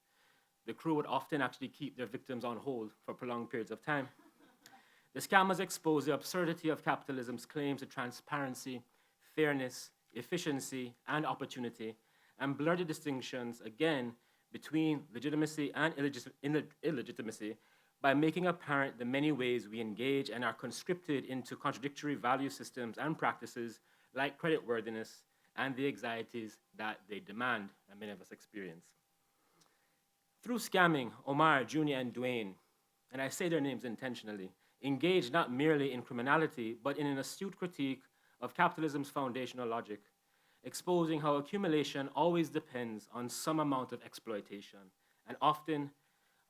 the crew would often actually keep their victims on hold for prolonged periods of time. The scammers expose the absurdity of capitalism's claims to transparency, fairness, efficiency, and opportunity, and blur the distinctions, again, between legitimacy and illegitimacy by making apparent the many ways we engage and are conscripted into contradictory value systems and practices like creditworthiness and the anxieties that they demand, and many of us experience. Through scamming, Omar, Junior, and Dwayne, and I say their names intentionally, engaged not merely in criminality, but in an astute critique of capitalism's foundational logic, exposing how accumulation always depends on some amount of exploitation, and often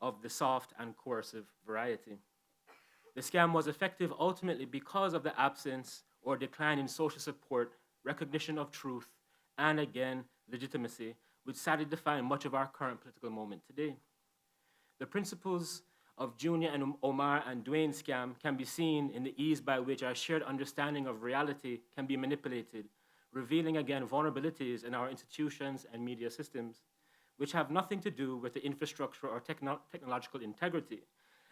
of the soft and coercive variety. The scam was effective ultimately because of the absence or decline in social support, recognition of truth, and again, legitimacy, which sadly define much of our current political moment today. The principles of Junior and Omar and Dwayne's scam can be seen in the ease by which our shared understanding of reality can be manipulated, revealing again vulnerabilities in our institutions and media systems, which have nothing to do with the infrastructure or technological integrity,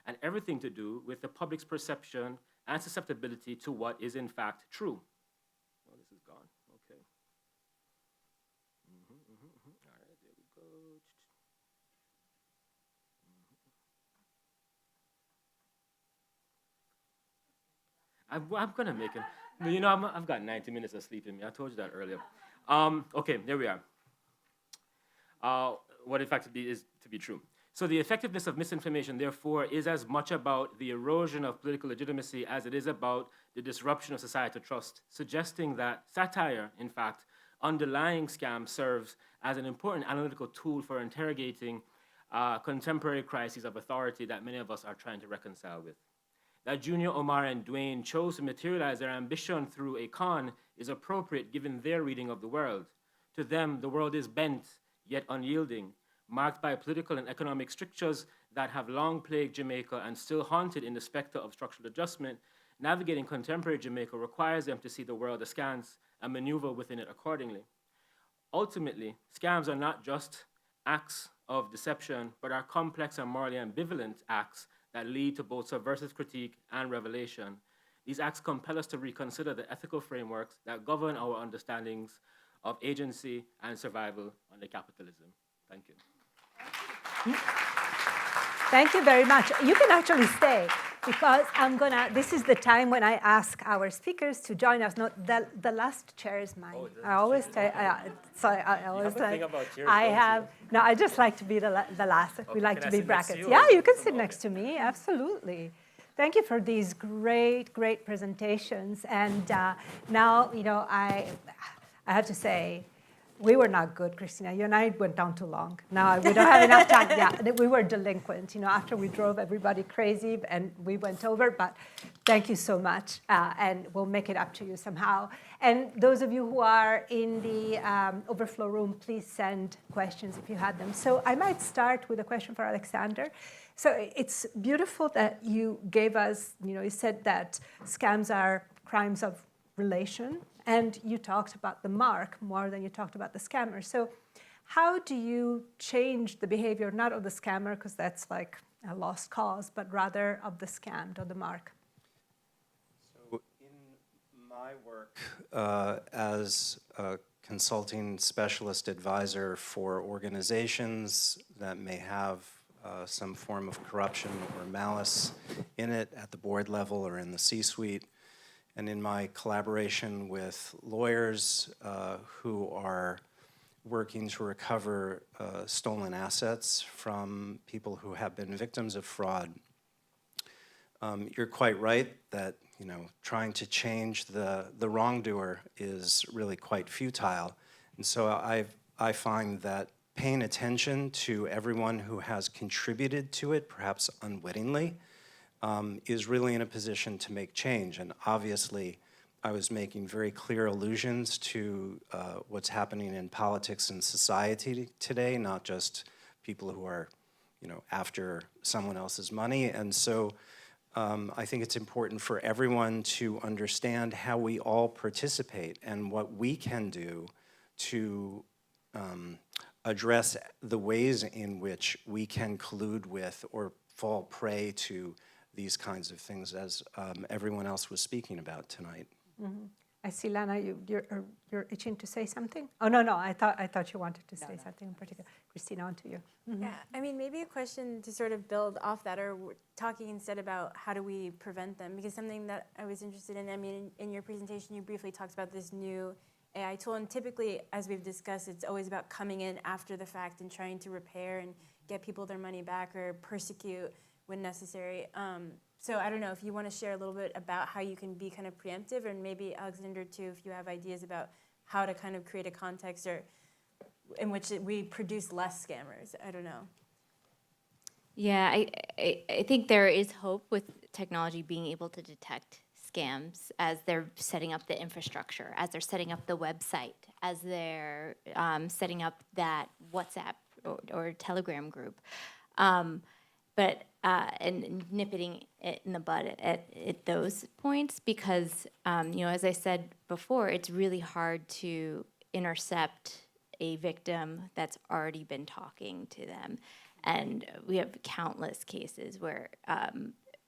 and everything to do with the public's perception and susceptibility to what is in fact true. Oh, this is gone, okay. All right, there we go. I'm gonna make it. You know, I've got 90 minutes of sleep in me. I told you that earlier. Okay, there we are. What in fact is to be true. So the effectiveness of misinformation, therefore, is as much about the erosion of political legitimacy as it is about the disruption of societal trust, suggesting that satire, in fact, underlying scam serves as an important analytical tool for interrogating contemporary crises of authority that many of us are trying to reconcile with. That Junior, Omar, and Dwayne chose to materialize their ambition through a con is appropriate given their reading of the world. To them, the world is bent, yet unyielding, marked by political and economic strictures that have long plagued Jamaica and still haunted in the specter of structural adjustment. Navigating contemporary Jamaica requires them to see the world askance and maneuver within it accordingly. Ultimately, scams are not just acts of deception, but are complex and morally ambivalent acts that lead to both subversive critique and revelation. These acts compel us to reconsider the ethical frameworks that govern our understandings of agency and survival under capitalism. Thank you. Thank you very much. You can actually stay because this is the time when I ask our speakers to join us. No, the last chair is mine. Oh, I always say, I always think about chairs, I don't have, you? no, I just like to be the last. We like can to I be sit next to brackets. you, Yeah, or- you can sit Okay. next to me, absolutely. Thank you for these great presentations. And now, you know, I have to say, we were not good, Christina. You and I went down too long. Now we don't have enough time. Yeah, we were delinquent. You know, after we drove everybody crazy and we went over. But thank you so much, and we'll make it up to you somehow. And those of you who are in the overflow room, please send questions if you had them. So I might start with a question for Alexander. So it's beautiful that you gave us. You know, you said that scams are crimes of relation. And you talked about the mark more than you talked about the scammer. So how do you change the behavior, not of the scammer, because that's like a lost cause, but rather of the scammed or the mark? So in my work as a consulting specialist advisor for organizations that may have some form of corruption or malice in it at the board level or in the C-suite, and in my collaboration with lawyers who are working to recover stolen assets from people who have been victims of fraud. You're quite right that, you know, trying to change the wrongdoer is really quite futile. And so I find that paying attention to everyone who has contributed to it, perhaps unwittingly, is really in a position to make change. And obviously, I was making very clear allusions to what's happening in politics and society today, not just people who are, you know, after someone else's money. And so I think it's important for everyone to understand how we all participate and what we can do to address the ways in which we can collude with or fall prey to these kinds of things, as everyone else was speaking about tonight. Mm-hmm. I see, Lana, you're itching to say something? Oh, no, I thought you wanted to say something in particular. Christina, on to you. Mm-hmm. Yeah, I mean, maybe a question to sort of build off that, or talking instead about how do we prevent them, because something that I was interested in, I mean, in your presentation, you briefly talked about this new AI tool, and typically, as we've discussed, it's always about coming in after the fact and trying to repair and get people their money back or persecute when necessary. So I don't know if you want to share a little bit about how you can be kind of preemptive, and maybe Alexander too, if you have ideas about how to kind of create a context or in which we produce less scammers. I don't know. Yeah, I think there is hope with technology being able to detect scams as they're setting up the infrastructure, as they're setting up the website, as they're setting up that WhatsApp or Telegram group. And nipping it in the bud at those points, because as I said before, it's really hard to intercept a victim that's already been talking to them, and we have countless cases where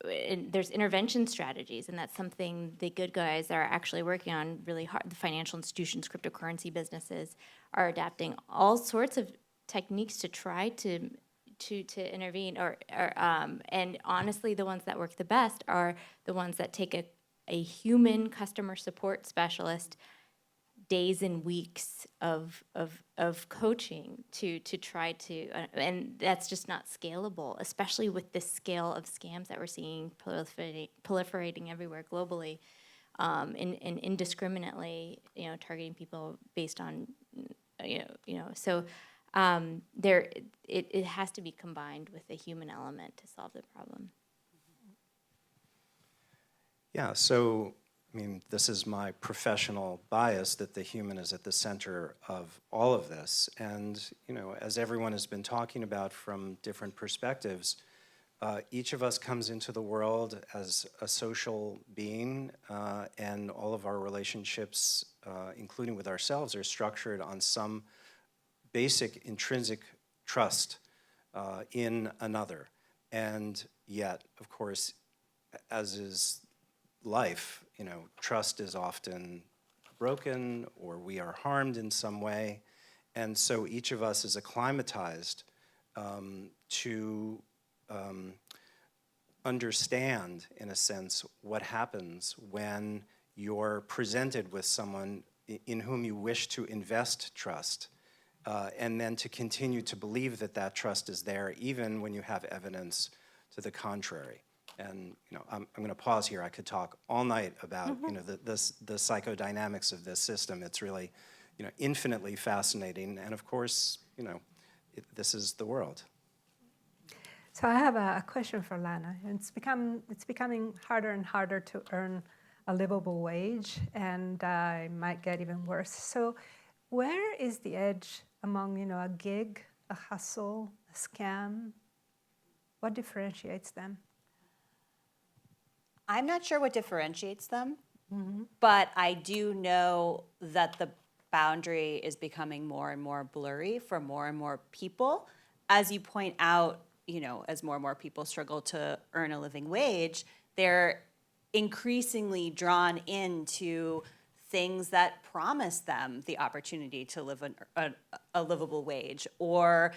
there's intervention strategies, and that's something the good guys are actually working on really hard. The financial institutions, cryptocurrency businesses are adapting all sorts of techniques to try to intervene, and honestly, the ones that work the best are the ones that take a human customer support specialist days and weeks of coaching to try to, and that's just not scalable, especially with the scale of scams that we're seeing proliferating everywhere globally, and indiscriminately, targeting people based on, so. It has to be combined with a human element to solve the problem. Yeah, so, I mean, this is my professional bias that the human is at the center of all of this. And, as everyone has been talking about from different perspectives, each of us comes into the world as a social being, and all of our relationships, including with ourselves, are structured on some basic intrinsic trust in another. And yet, of course, as is life, trust is often broken or we are harmed in some way. And so each of us is acclimatized to understand, in a sense, what happens when you're presented with someone in whom you wish to invest trust. And then to continue to believe that that trust is there, even when you have evidence to the contrary. And I'm going to pause here. I could talk all night about the psychodynamics of this system. It's really infinitely fascinating. And of course, this is the world. So I have a question for Lana. It's becoming harder and harder to earn a livable wage, and it might get even worse. So where is the edge among, a gig, a hustle, a scam? What differentiates them? I'm not sure what differentiates them, but I do know that the boundary is becoming more and more blurry for more and more people. As you point out, as more and more people struggle to earn a living wage, they're increasingly drawn into things that promise them the opportunity to live a livable wage, or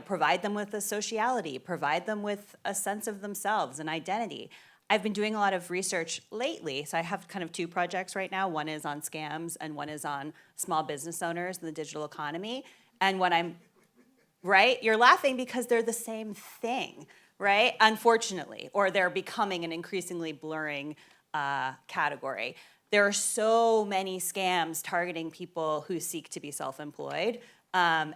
provide them with a sociality, provide them with a sense of themselves, an identity. I've been doing a lot of research lately, so I have kind of two projects right now. One is on scams, and one is on small business owners and the digital economy. And when I'm, right, you're laughing because they're the same thing, right? Unfortunately, or they're becoming an increasingly blurring category. There are so many scams targeting people who seek to be self-employed, and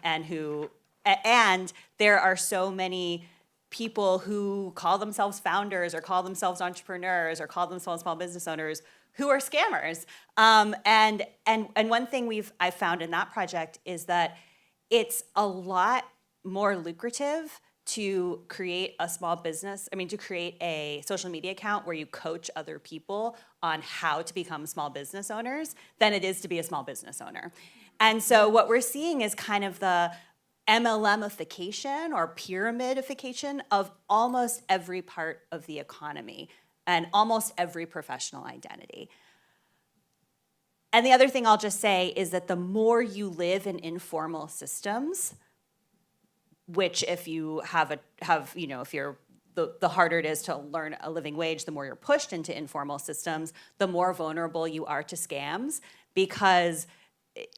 there are so many people who call themselves founders or call themselves entrepreneurs or call themselves small business owners who are scammers. And one thing I've found in that project is that it's a lot more lucrative to create a small business, to create a social media account where you coach other people on how to become small business owners than it is to be a small business owner. And so what we're seeing is kind of the MLMification or pyramidification of almost every part of the economy and almost every professional identity. And the other thing I'll just say is that the more you live in informal systems, which if you if you're the harder it is to learn a living wage, the more you're pushed into informal systems, the more vulnerable you are to scams, because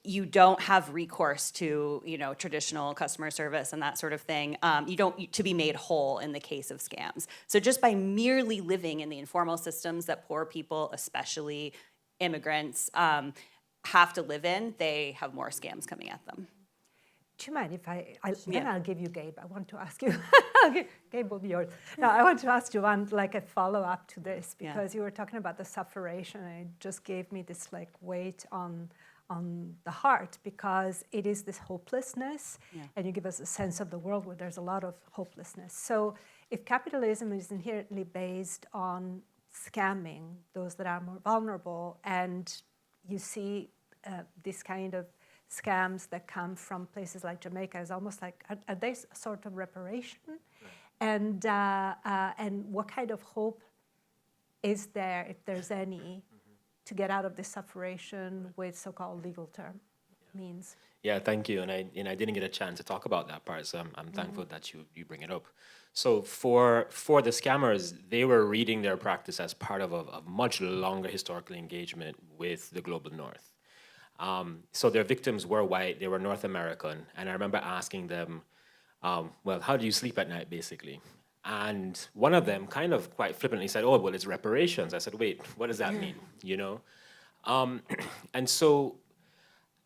you don't have recourse to traditional customer service and that sort of thing. You don't to be made whole in the case of scams. So just by merely living in the informal systems that poor people, especially immigrants, have to live in, they have more scams coming at them. Do you mind if then I'll give you Gabe. I want to ask you, Gabe will be yours. Now, I want to ask you one, like a follow-up to this, because you were talking about the sufferation, and it just gave me this weight on the heart, because it is this hopelessness, and you give us a sense of the world where there's a lot of hopelessness. So if capitalism is inherently based on scamming those that are more vulnerable, and you see this kind of scams that come from places like Jamaica, is almost like, are they a sort of reparation? Right. And what kind of hope is there, if there's any, to get out of this sufferation with so-called legal term means? Yeah, thank you. And I didn't get a chance to talk about that part, so I'm thankful that you bring it up. So for the scammers, they were reading their practice as part of a much longer historical engagement with the global north. So their victims were white, they were North American, and I remember asking them, well, how do you sleep at night, basically? And one of them kind of quite flippantly said, oh, well, it's reparations. I said, wait, what does that mean, And so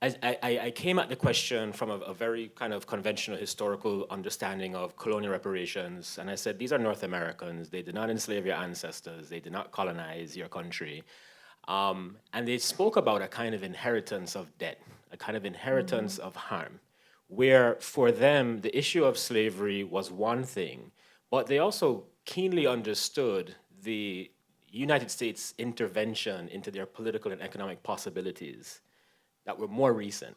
I came at the question from a very kind of conventional historical understanding of colonial reparations, and I said, these are North Americans, they did not enslave your ancestors, they did not colonize your country. And they spoke about a kind of inheritance of debt, a kind of inheritance of harm, where for them, the issue of slavery was one thing, but they also keenly understood the United States intervention into their political and economic possibilities that were more recent.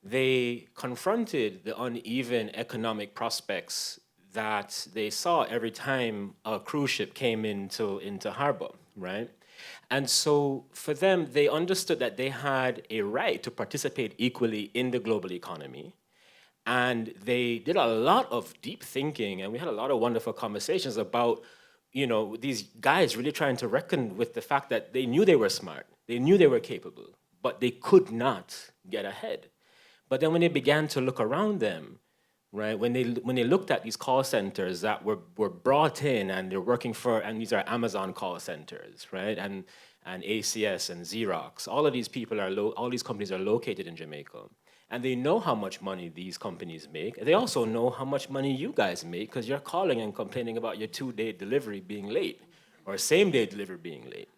They confronted the uneven economic prospects that they saw every time a cruise ship came into harbor, right? And so for them, they understood that they had a right to participate equally in the global economy. And they did a lot of deep thinking, and we had a lot of wonderful conversations about, these guys really trying to reckon with the fact that they knew they were smart, they knew they were capable, but they could not get ahead. But then when they began to look around them, right, when they looked at these call centers that were brought in and they're working for, and these are Amazon call centers, right, and ACS and Xerox, all of these people all these companies are located in Jamaica. And they know how much money these companies make. They also know how much money you guys make, because you're calling and complaining about your 2-day delivery being late or same-day delivery being late.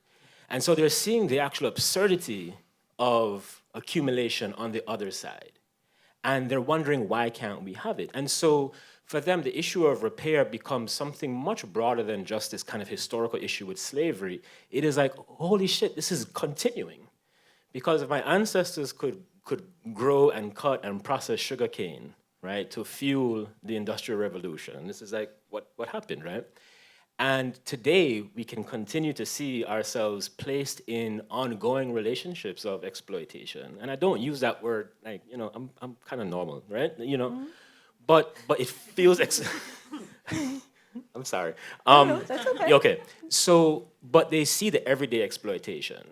And so they're seeing the actual absurdity of accumulation on the other side. And they're wondering, why can't we have it? And so for them, the issue of repair becomes something much broader than just this kind of historical issue with slavery. It is like, holy shit, this is continuing. Because if my ancestors could grow and cut and process sugarcane, right, to fuel the Industrial Revolution. This is like what happened, right? And today, we can continue to see ourselves placed in ongoing relationships of exploitation. And I don't use that word, like, I'm kind of normal, right? But it feels, I'm sorry. No, that's okay. Okay, so, but they see the everyday exploitation.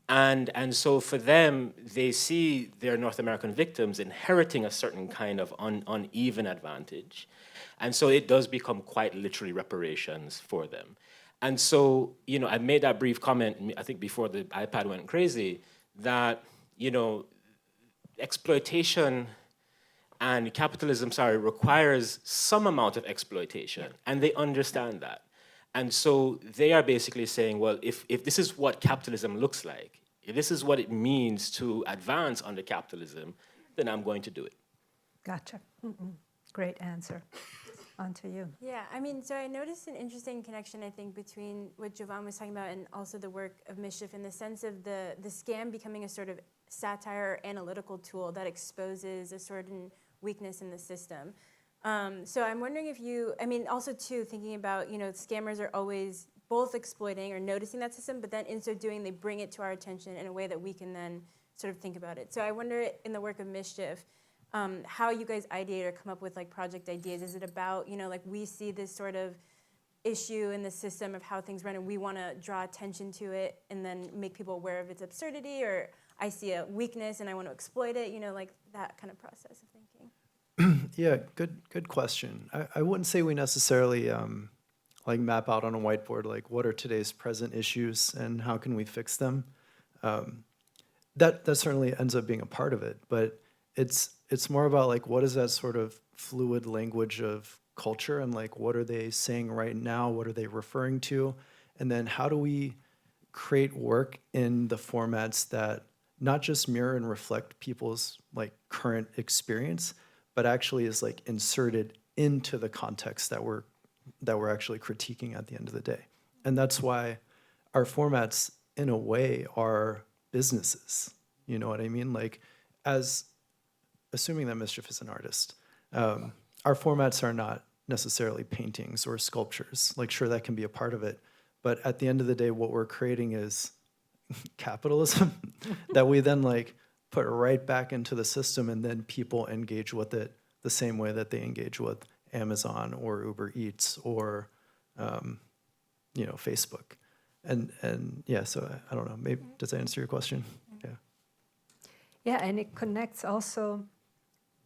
And so for them, they see their North American victims inheriting a certain kind of uneven advantage. And so it does become quite literally reparations for them. And so, I made that brief comment, I think before the iPad went crazy, that, exploitation and capitalism, requires some amount of exploitation. And they understand that. And so they are basically saying, well, if this is what capitalism looks like, if this is what it means to advance under capitalism, then I'm going to do it. Gotcha. Great answer. on to you. Yeah, I mean, so I noticed an interesting connection, I think, between what Jovan was talking about and also the work of Mischief in the sense of the scam becoming a sort of satire or analytical tool that exposes a certain weakness in the system. So I'm wondering if you, I mean, also too, thinking about, scammers are always both exploiting or noticing that system, but then in so doing, they bring it to our attention in a way that we can then sort of think about it. So I wonder in the work of Mischief, how you guys ideate or come up with like project ideas. Is it about, like we see this sort of issue in the system of how things run and we want to draw attention to it and then make people aware of its absurdity, or I see a weakness and I want to exploit it, like that kind of process of thinking? Yeah, good question. I wouldn't say we necessarily like map out on a whiteboard like what are today's present issues and how can we fix them. That certainly ends up being a part of it, but it's more about like what is that sort of fluid language of culture and like what are they saying right now, what are they referring to, and then how do we create work in the formats that not just mirror and reflect people's like current experience, but actually is like inserted into the context that we're actually critiquing at the end of the day. And that's why our formats in a way are businesses. You know what I mean? Like assuming that Mischief is an artist, our formats are not necessarily paintings or sculptures. Like sure, that can be a part of it. But at the end of the day, what we're creating is capitalism that we then like put right back into the system, and then people engage with it the same way that they engage with Amazon or Uber Eats or Facebook. And yeah, so I don't know, maybe does that answer your question? Yeah. Yeah, and it connects also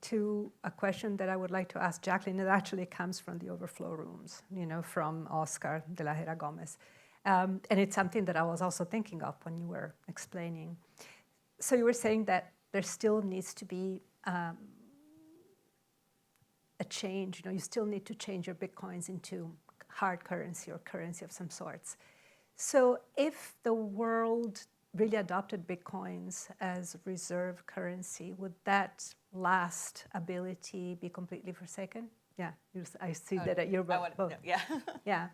to a question that I would like to ask Jacqueline. It actually comes from the overflow rooms, from Oscar de la Hera Gomez. And it's something that I was also thinking of when you were explaining. So you were saying that there still needs to be a change. You still need to change your Bitcoins into hard currency or currency of some sorts. So if the world really adopted Bitcoins as reserve currency, would that last ability be completely forsaken? Yeah, I see that you're both. No, yeah. Yeah.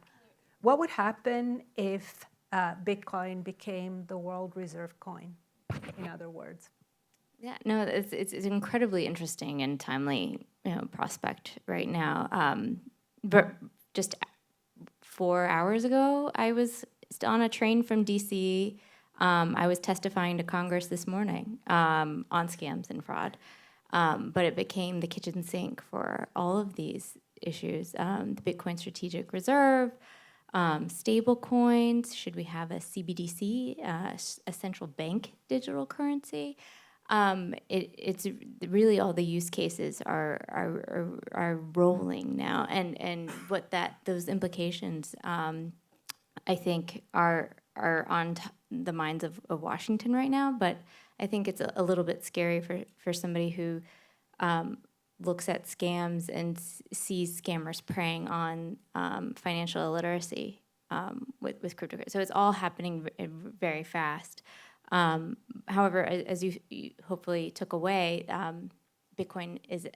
What would happen if Bitcoin became the world reserve coin, in other words? Yeah, no, it's an incredibly interesting and timely prospect right now. But just 4 hours ago, I was on a train from DC. I was testifying to Congress this morning on scams and fraud, but it became the kitchen sink for all of these issues. The Bitcoin Strategic Reserve, stable coins, should we have a CBDC, a central bank digital currency? It's really all the use cases are rolling now, and what those implications I think are on the minds of Washington right now. But I think it's a little bit scary for somebody who looks at scams and sees scammers preying on financial illiteracy with cryptocurrency. So it's all happening very fast. However, as you hopefully took away, Bitcoin is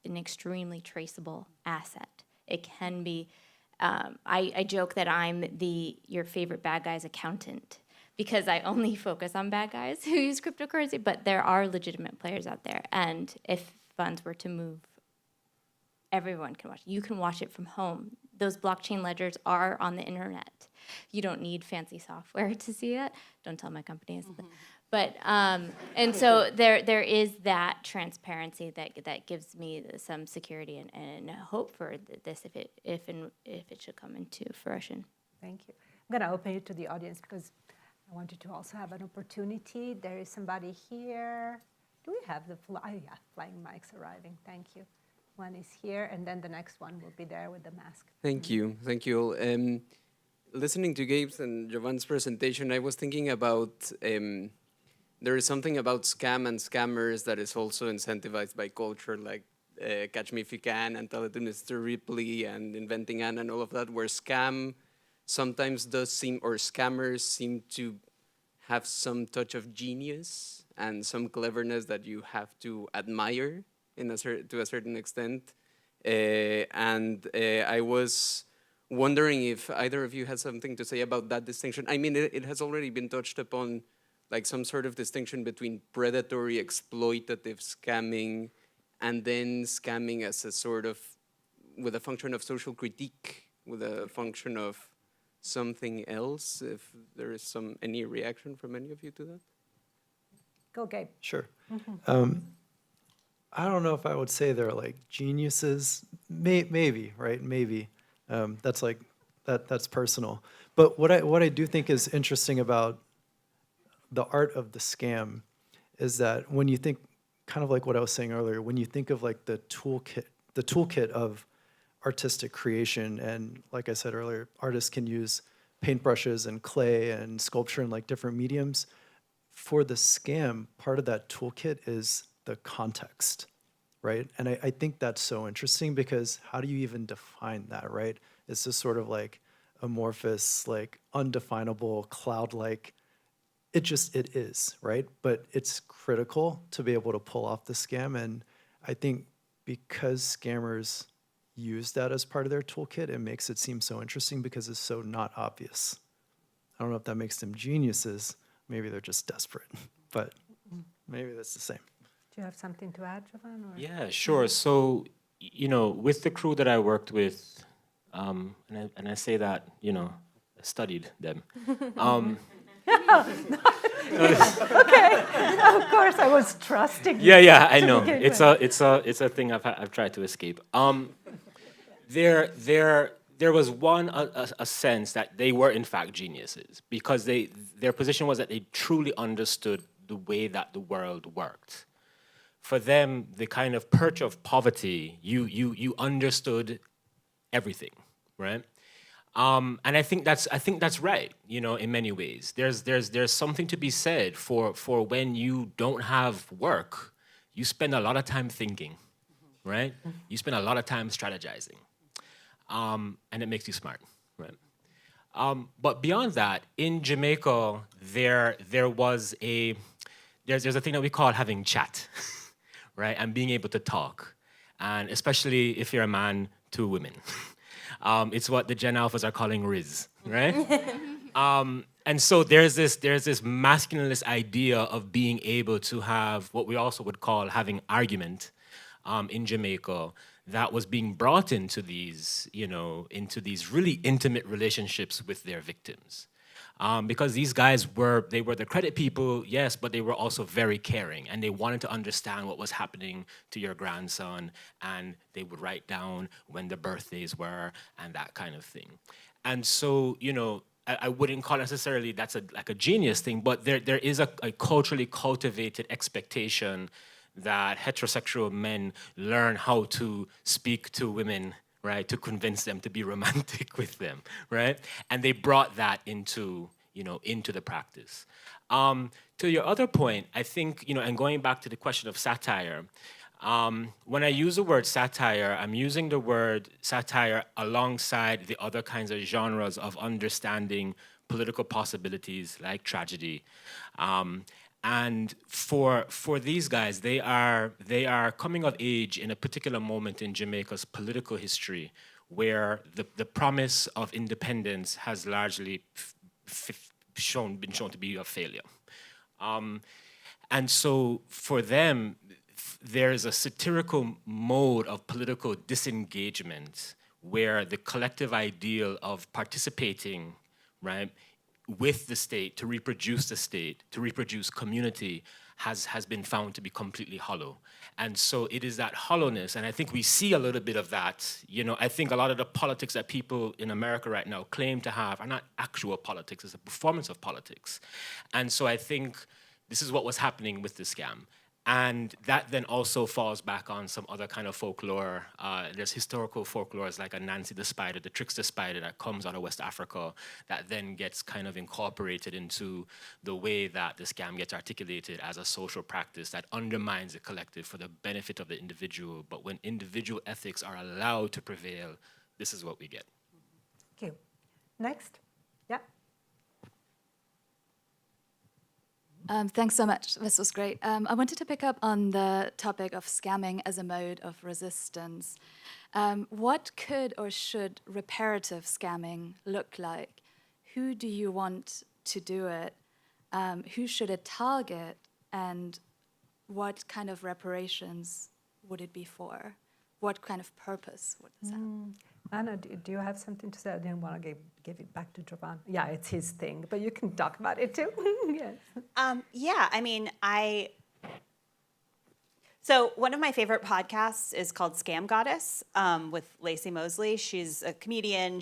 an extremely traceable asset. It can be, I joke that I'm your favorite bad guy's accountant because I only focus on bad guys who use cryptocurrency, but there are legitimate players out there. And if funds were to move, everyone can watch it. You can watch it from home. Those blockchain ledgers are on the internet. You don't need fancy software to see it. Don't tell my company is. But and so there is that transparency that gives me some security and hope for this if it should come into fruition. Thank you. I'm going to open it to the audience because I want you to also have an opportunity. There is somebody here. Do we have the flying mics arriving? Thank you. One is here, and then the next one will be there with the mask. Thank you. Thank you all. Listening to Gabe's and Jovan's presentation, I was thinking about there is something about scam and scammers that is also incentivized by culture, like Catch Me If You Can and Tell It to Mr. Ripley and Inventing Anne and all of that, where scam sometimes does seem, or scammers seem to have some touch of genius and some cleverness that you have to admire to a certain extent. I was wondering if either of you had something to say about that distinction. I mean, it has already been touched upon, like some sort of distinction between predatory, exploitative scamming, and then scamming as a sort of, with a function of social critique, with a function of something else. If there is any reaction from any of you to that? Go, Gabe. Sure. I don't know if I would say they're like geniuses. Maybe, right? Maybe. That's like that's personal. But what I do think is interesting about the art of the scam is that when you think, kind of like what I was saying earlier, when you think of like the toolkit of artistic creation, and like I said earlier, artists can use paintbrushes and clay and sculpture and like different mediums. For the scam, part of that toolkit is the context, right? And I think that's so interesting because how do you even define that, right? It's just sort of like amorphous, like undefinable, cloud-like. It is, right? But it's critical to be able to pull off the scam. And I think because scammers use that as part of their toolkit, it makes it seem so interesting because it's so not obvious. I don't know if that makes them geniuses. Maybe they're just desperate, but maybe that's the same. Do you have something to add, Jovan? Or? Yeah, sure. So, with the crew that I worked with, and I say that, I studied them. Okay, of course I was trusting you. Yeah, I know. It's a thing I've tried to escape. There was a sense that they were in fact geniuses because their position was that they truly understood the way that the world worked. For them, the kind of perch of poverty, you understood everything, right? And I think that's right, in many ways. There's something to be said for when you don't have work, you spend a lot of time thinking, right? You spend a lot of time strategizing. And it makes you smart, right? But beyond that, in Jamaica, there's a thing that we call having chat, right? And being able to talk, and especially if you're a man to women. It's what the Gen Alphas are calling Riz, right? And so there's this masculinist idea of being able to have what we also would call having argument in Jamaica that was being brought into these really intimate relationships with their victims. Because these guys were the credit people, yes, but they were also very caring, and they wanted to understand what was happening to your grandson, and they would write down when the birthdays were and that kind of thing. And so, I wouldn't call necessarily that's a genius thing, but there is a culturally cultivated expectation that heterosexual men learn how to speak to women, right, to convince them to be romantic with them, right? And they brought that into the practice. To your other point, I think, and going back to the question of satire, when I use the word satire, I'm using the word satire alongside the other kinds of genres of understanding political possibilities like tragedy. And for these guys, they are coming of age in a particular moment in Jamaica's political history where the promise of independence has largely been shown to be a failure. And so for them, there is a satirical mode of political disengagement where the collective ideal of participating, right, with the state, to reproduce the state, to reproduce community, has been found to be completely hollow. And so it is that hollowness, and I think we see a little bit of that. I think a lot of the politics that people in America right now claim to have are not actual politics, it's a performance of politics. And so I think this is what was happening with the scam. And that then also falls back on some other kind of folklore. There's historical folklores like a Nancy the Spider, the trickster spider that comes out of West Africa that then gets kind of incorporated into the way that the scam gets articulated as a social practice that undermines the collective for the benefit of the individual. But when individual ethics are allowed to prevail, this is what we get. Thank you. Next. Yeah. Thanks so much. This was great. I wanted to pick up on the topic of scamming as a mode of resistance. What could or should reparative scamming look like? Who do you want to do it? Who should it target? And what kind of reparations would it be for? What kind of purpose would this have? Anna, do you have something to say? I didn't want to give it back to Jovan. Yeah, it's his thing, but you can talk about it too. Yes. Yeah, I mean, So one of my favorite podcasts is called Scam Goddess with Lacey Mosley. She's a comedian.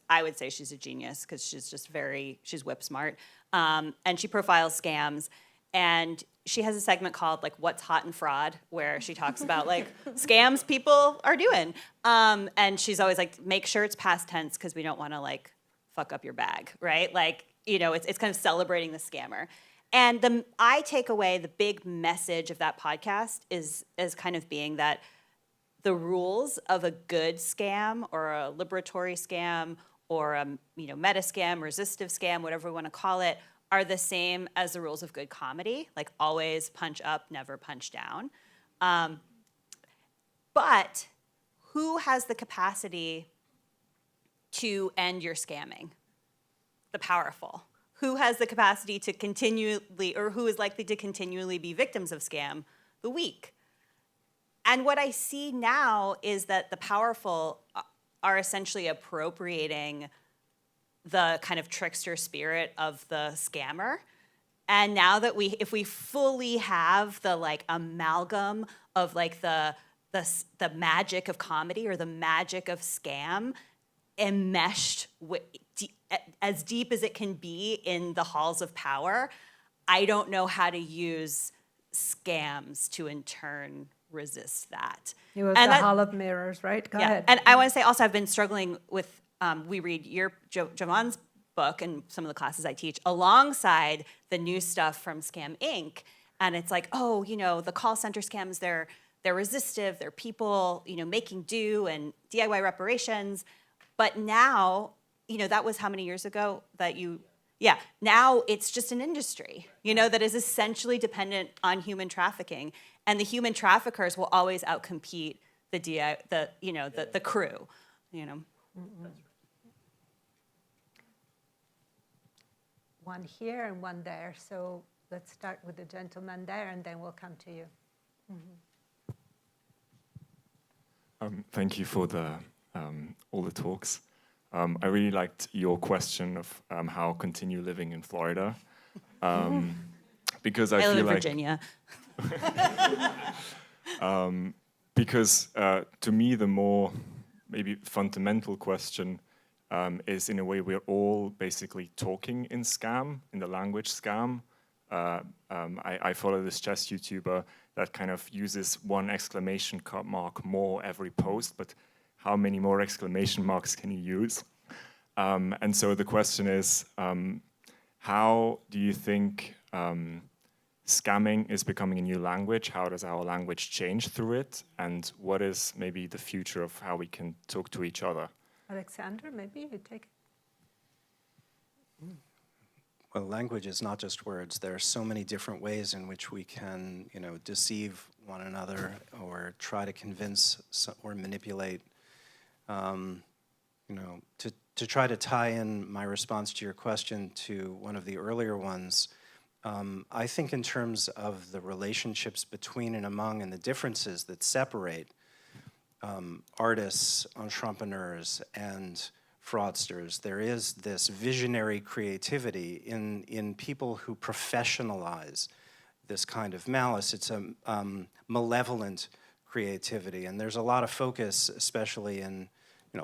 I would say she's a genius because she's whip smart. And she profiles scams. And she has a segment called like What's Hot in Fraud, where she talks about like scams people are doing. And she's always like, make sure it's past tense because we don't want to like fuck up your bag, right? Like, it's kind of celebrating the scammer. And I take away the big message of that podcast is kind of being that the rules of a good scam or a liberatory scam or a meta scam, resistive scam, whatever we want to call it, are the same as the rules of good comedy, like always punch up, never punch down. But who has the capacity to end your scamming? The powerful. Who has the capacity to continually, or who is likely to continually be victims of scam? The weak. And what I see now is that the powerful are essentially appropriating the kind of trickster spirit of the scammer. And now that if we fully have the like amalgam of like the magic of comedy or the magic of scam enmeshed as deep as it can be in the halls of power, I don't know how to use scams to in turn resist that. It was the Hall of Mirrors, right? Go ahead. And I want to say also I've been struggling with, we read Javan's book and some of the classes I teach alongside the new stuff from Scam Inc. And it's like, the call center scams, they're resistive, they're people, making do and DIY reparations. But now, that was how many years ago that now it's just an industry, that is essentially dependent on human trafficking. And the human traffickers will always outcompete the crew, One here and one there. So let's start with the gentleman there and then we'll come to you. Thank you for all the talks. I really liked your question of how continue living in Florida, because I feel live in like Virginia. Because to me the more maybe fundamental question is in a way we're all basically talking in the language scam. I follow this chess YouTuber that kind of uses one exclamation mark more every post, but how many more exclamation marks can you use? And so the question is, how do you think scamming is becoming a new language? How does our language change through it? And what is maybe the future of how we can talk to each other? Alexander, maybe you take it. Well, language is not just words. There are so many different ways in which we can, deceive one another or try to convince or manipulate. To try to tie in my response to your question to one of the earlier ones, I think in terms of the relationships between and among and the differences that separate artists, entrepreneurs, and fraudsters, there is this visionary creativity in people who professionalize this kind of malice. It's a malevolent creativity, and there's a lot of focus, especially in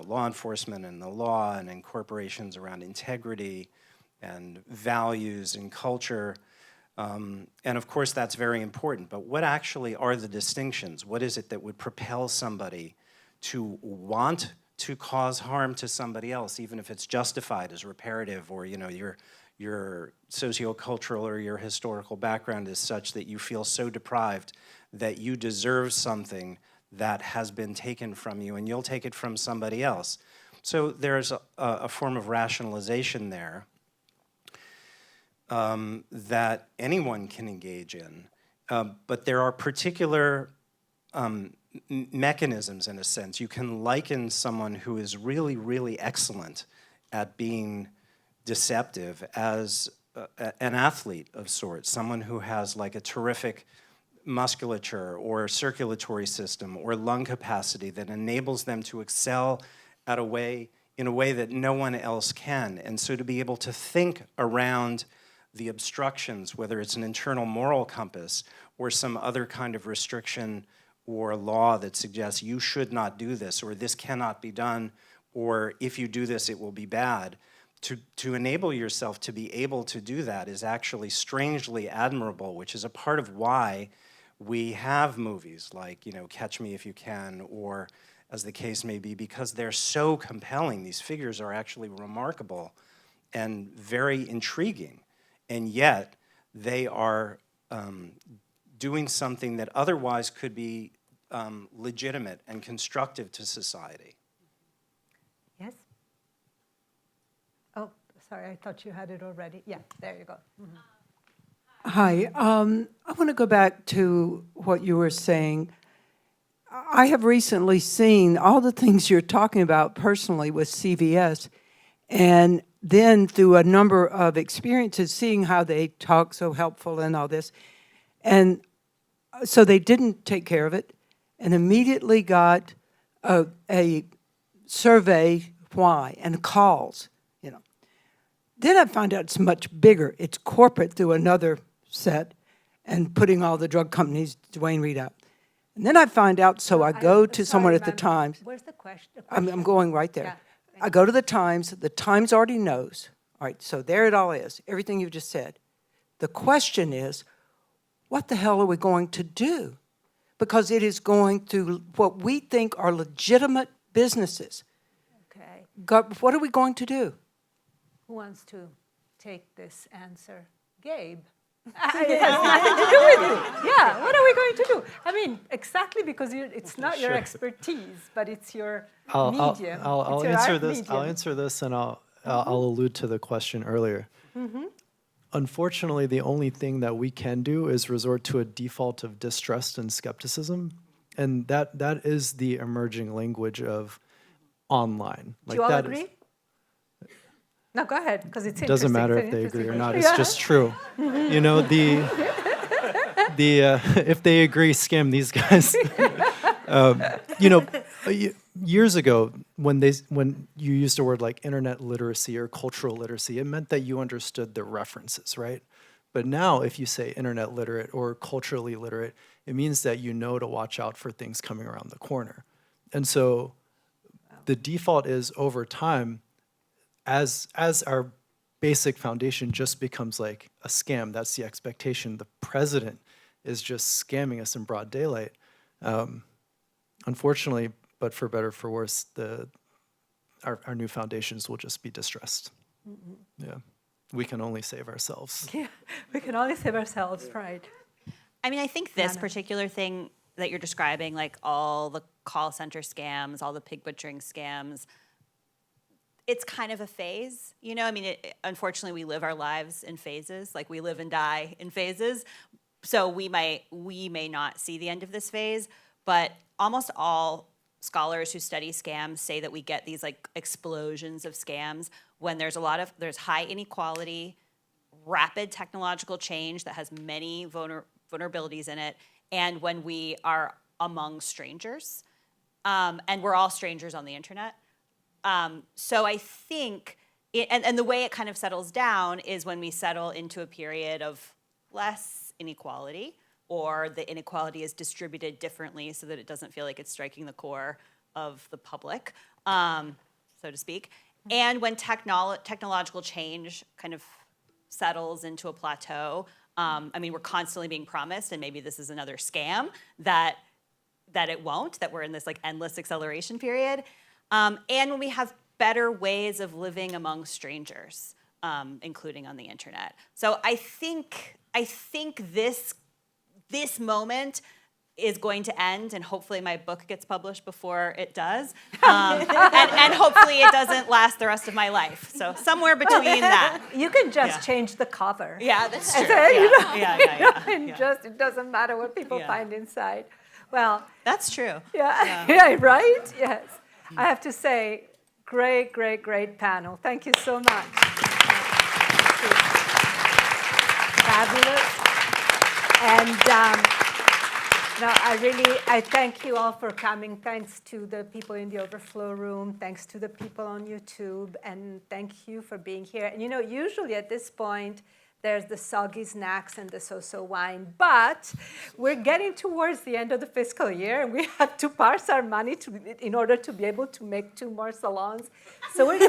law enforcement and the law and in corporations around integrity and values and culture. And of course, that's very important. But what actually are the distinctions? What is it that would propel somebody to want to cause harm to somebody else, even if it's justified as reparative, or your sociocultural or your historical background is such that you feel so deprived that you deserve something that has been taken from you, and you'll take it from somebody else. So there's a form of rationalization there. that anyone can engage in. But there are particular mechanisms, in a sense. You can liken someone who is really, really excellent at being deceptive as an athlete of sorts, someone who has like a terrific musculature or circulatory system or lung capacity that enables them to excel in a way that no one else can. And so to be able to think around the obstructions, whether it's an internal moral compass or some other kind of restriction or law that suggests you should not do this, or this cannot be done, or if you do this, it will be bad. To enable yourself to be able to do that is actually strangely admirable, which is a part of why we have movies like, Catch Me If You Can, or as the case may be, because they're so compelling. These figures are actually remarkable and very intriguing, and yet they are doing something that otherwise could be legitimate and constructive to society. Yes? Oh, sorry, I thought you had it already. Yeah, there you go. Mm-hmm. Hi, I want to go back to what you were saying. I have recently seen all the things you're talking about personally with CVS, and then through a number of experiences, seeing how they talk so helpful and all this. And so they didn't take care of it and immediately got a survey why and calls, Then I found out it's much bigger. It's corporate through another set and putting all the drug companies, Dwayne Reed out. And then I find out, so I go to someone at the Times. Where's the question? I'm going right there. Yeah. I go to the Times already knows. All right, so there it all is, everything you've just said. The question is, what the hell are we going to do? Because it is going to what we think are legitimate businesses. Okay. What are we going to do? Who wants to take this answer? Gabe. It has nothing to do with you. Yeah, what are we going to do? I mean, exactly because it's not your expertise, but it's your medium. I'll answer this. Medium. I'll answer this, and I'll allude to the question earlier. Mm-hmm. Unfortunately, the only thing that we can do is resort to a default of distrust and skepticism, and that is the emerging language of online. Do you all agree? No, go ahead, because it's interesting. Doesn't matter if they agree or not. It's just true. If they agree, scam these guys. Years ago, when you used a word like internet literacy or cultural literacy, it meant that you understood the references, right? But now, if you say internet literate or culturally literate, it means that you know to watch out for things coming around the corner. And so, the default is over time. As our basic foundation just becomes like a scam, that's the expectation. The president is just scamming us in broad daylight. Unfortunately, but for better or for worse, our new foundations will just be distressed. Mm-hmm. Yeah, we can only save ourselves. Yeah, we can only save ourselves, right? I mean, I think this particular thing that you're describing, like all the call center scams, all the pig butchering scams, it's kind of a phase, I mean, unfortunately, we live our lives in phases. Like we live and die in phases. So we may not see the end of this phase, but almost all scholars who study scams say that we get these like explosions of scams when there's high inequality, rapid technological change that has many vulnerabilities in it, and when we are among strangers, and we're all strangers on the internet. So I think, and the way it kind of settles down is when we settle into a period of less inequality, or the inequality is distributed differently so that it doesn't feel like it's striking the core of the public, so to speak. And when technological change kind of settles into a plateau, I mean, we're constantly being promised, and maybe this is another scam, that it won't, that we're in this like endless acceleration period. And when we have better ways of living among strangers, including on the internet. So I think this moment is going to end, and hopefully my book gets published before it does, and hopefully it doesn't last the rest of my life. So somewhere between that. You can just change the cover. Yeah, that's true. Just it doesn't matter what people find inside. Well, that's true. Yeah, right? Yes. I have to say, great, great, great panel. Thank you so much. Fabulous. And no, I thank you all for coming. Thanks to the people in the overflow room. Thanks to the people on YouTube. And thank you for being here. And usually at this point, there's the soggy snacks and the so-so wine. But we're getting towards the end of the fiscal year, and we have to parse our money in order to be able to make 2 more salons. So we're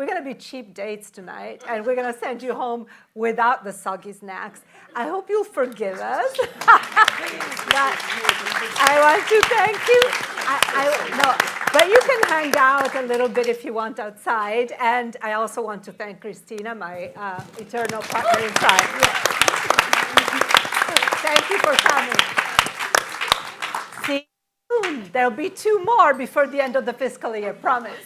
gonna be cheap dates tonight, and we're gonna send you home without the soggy snacks. I hope you'll forgive us. I want to thank you. But you can hang out a little bit if you want outside. And I also want to thank Christina, my eternal partner inside. Thank you for coming. See you soon. There'll be 2 more before the end of the fiscal year, promise.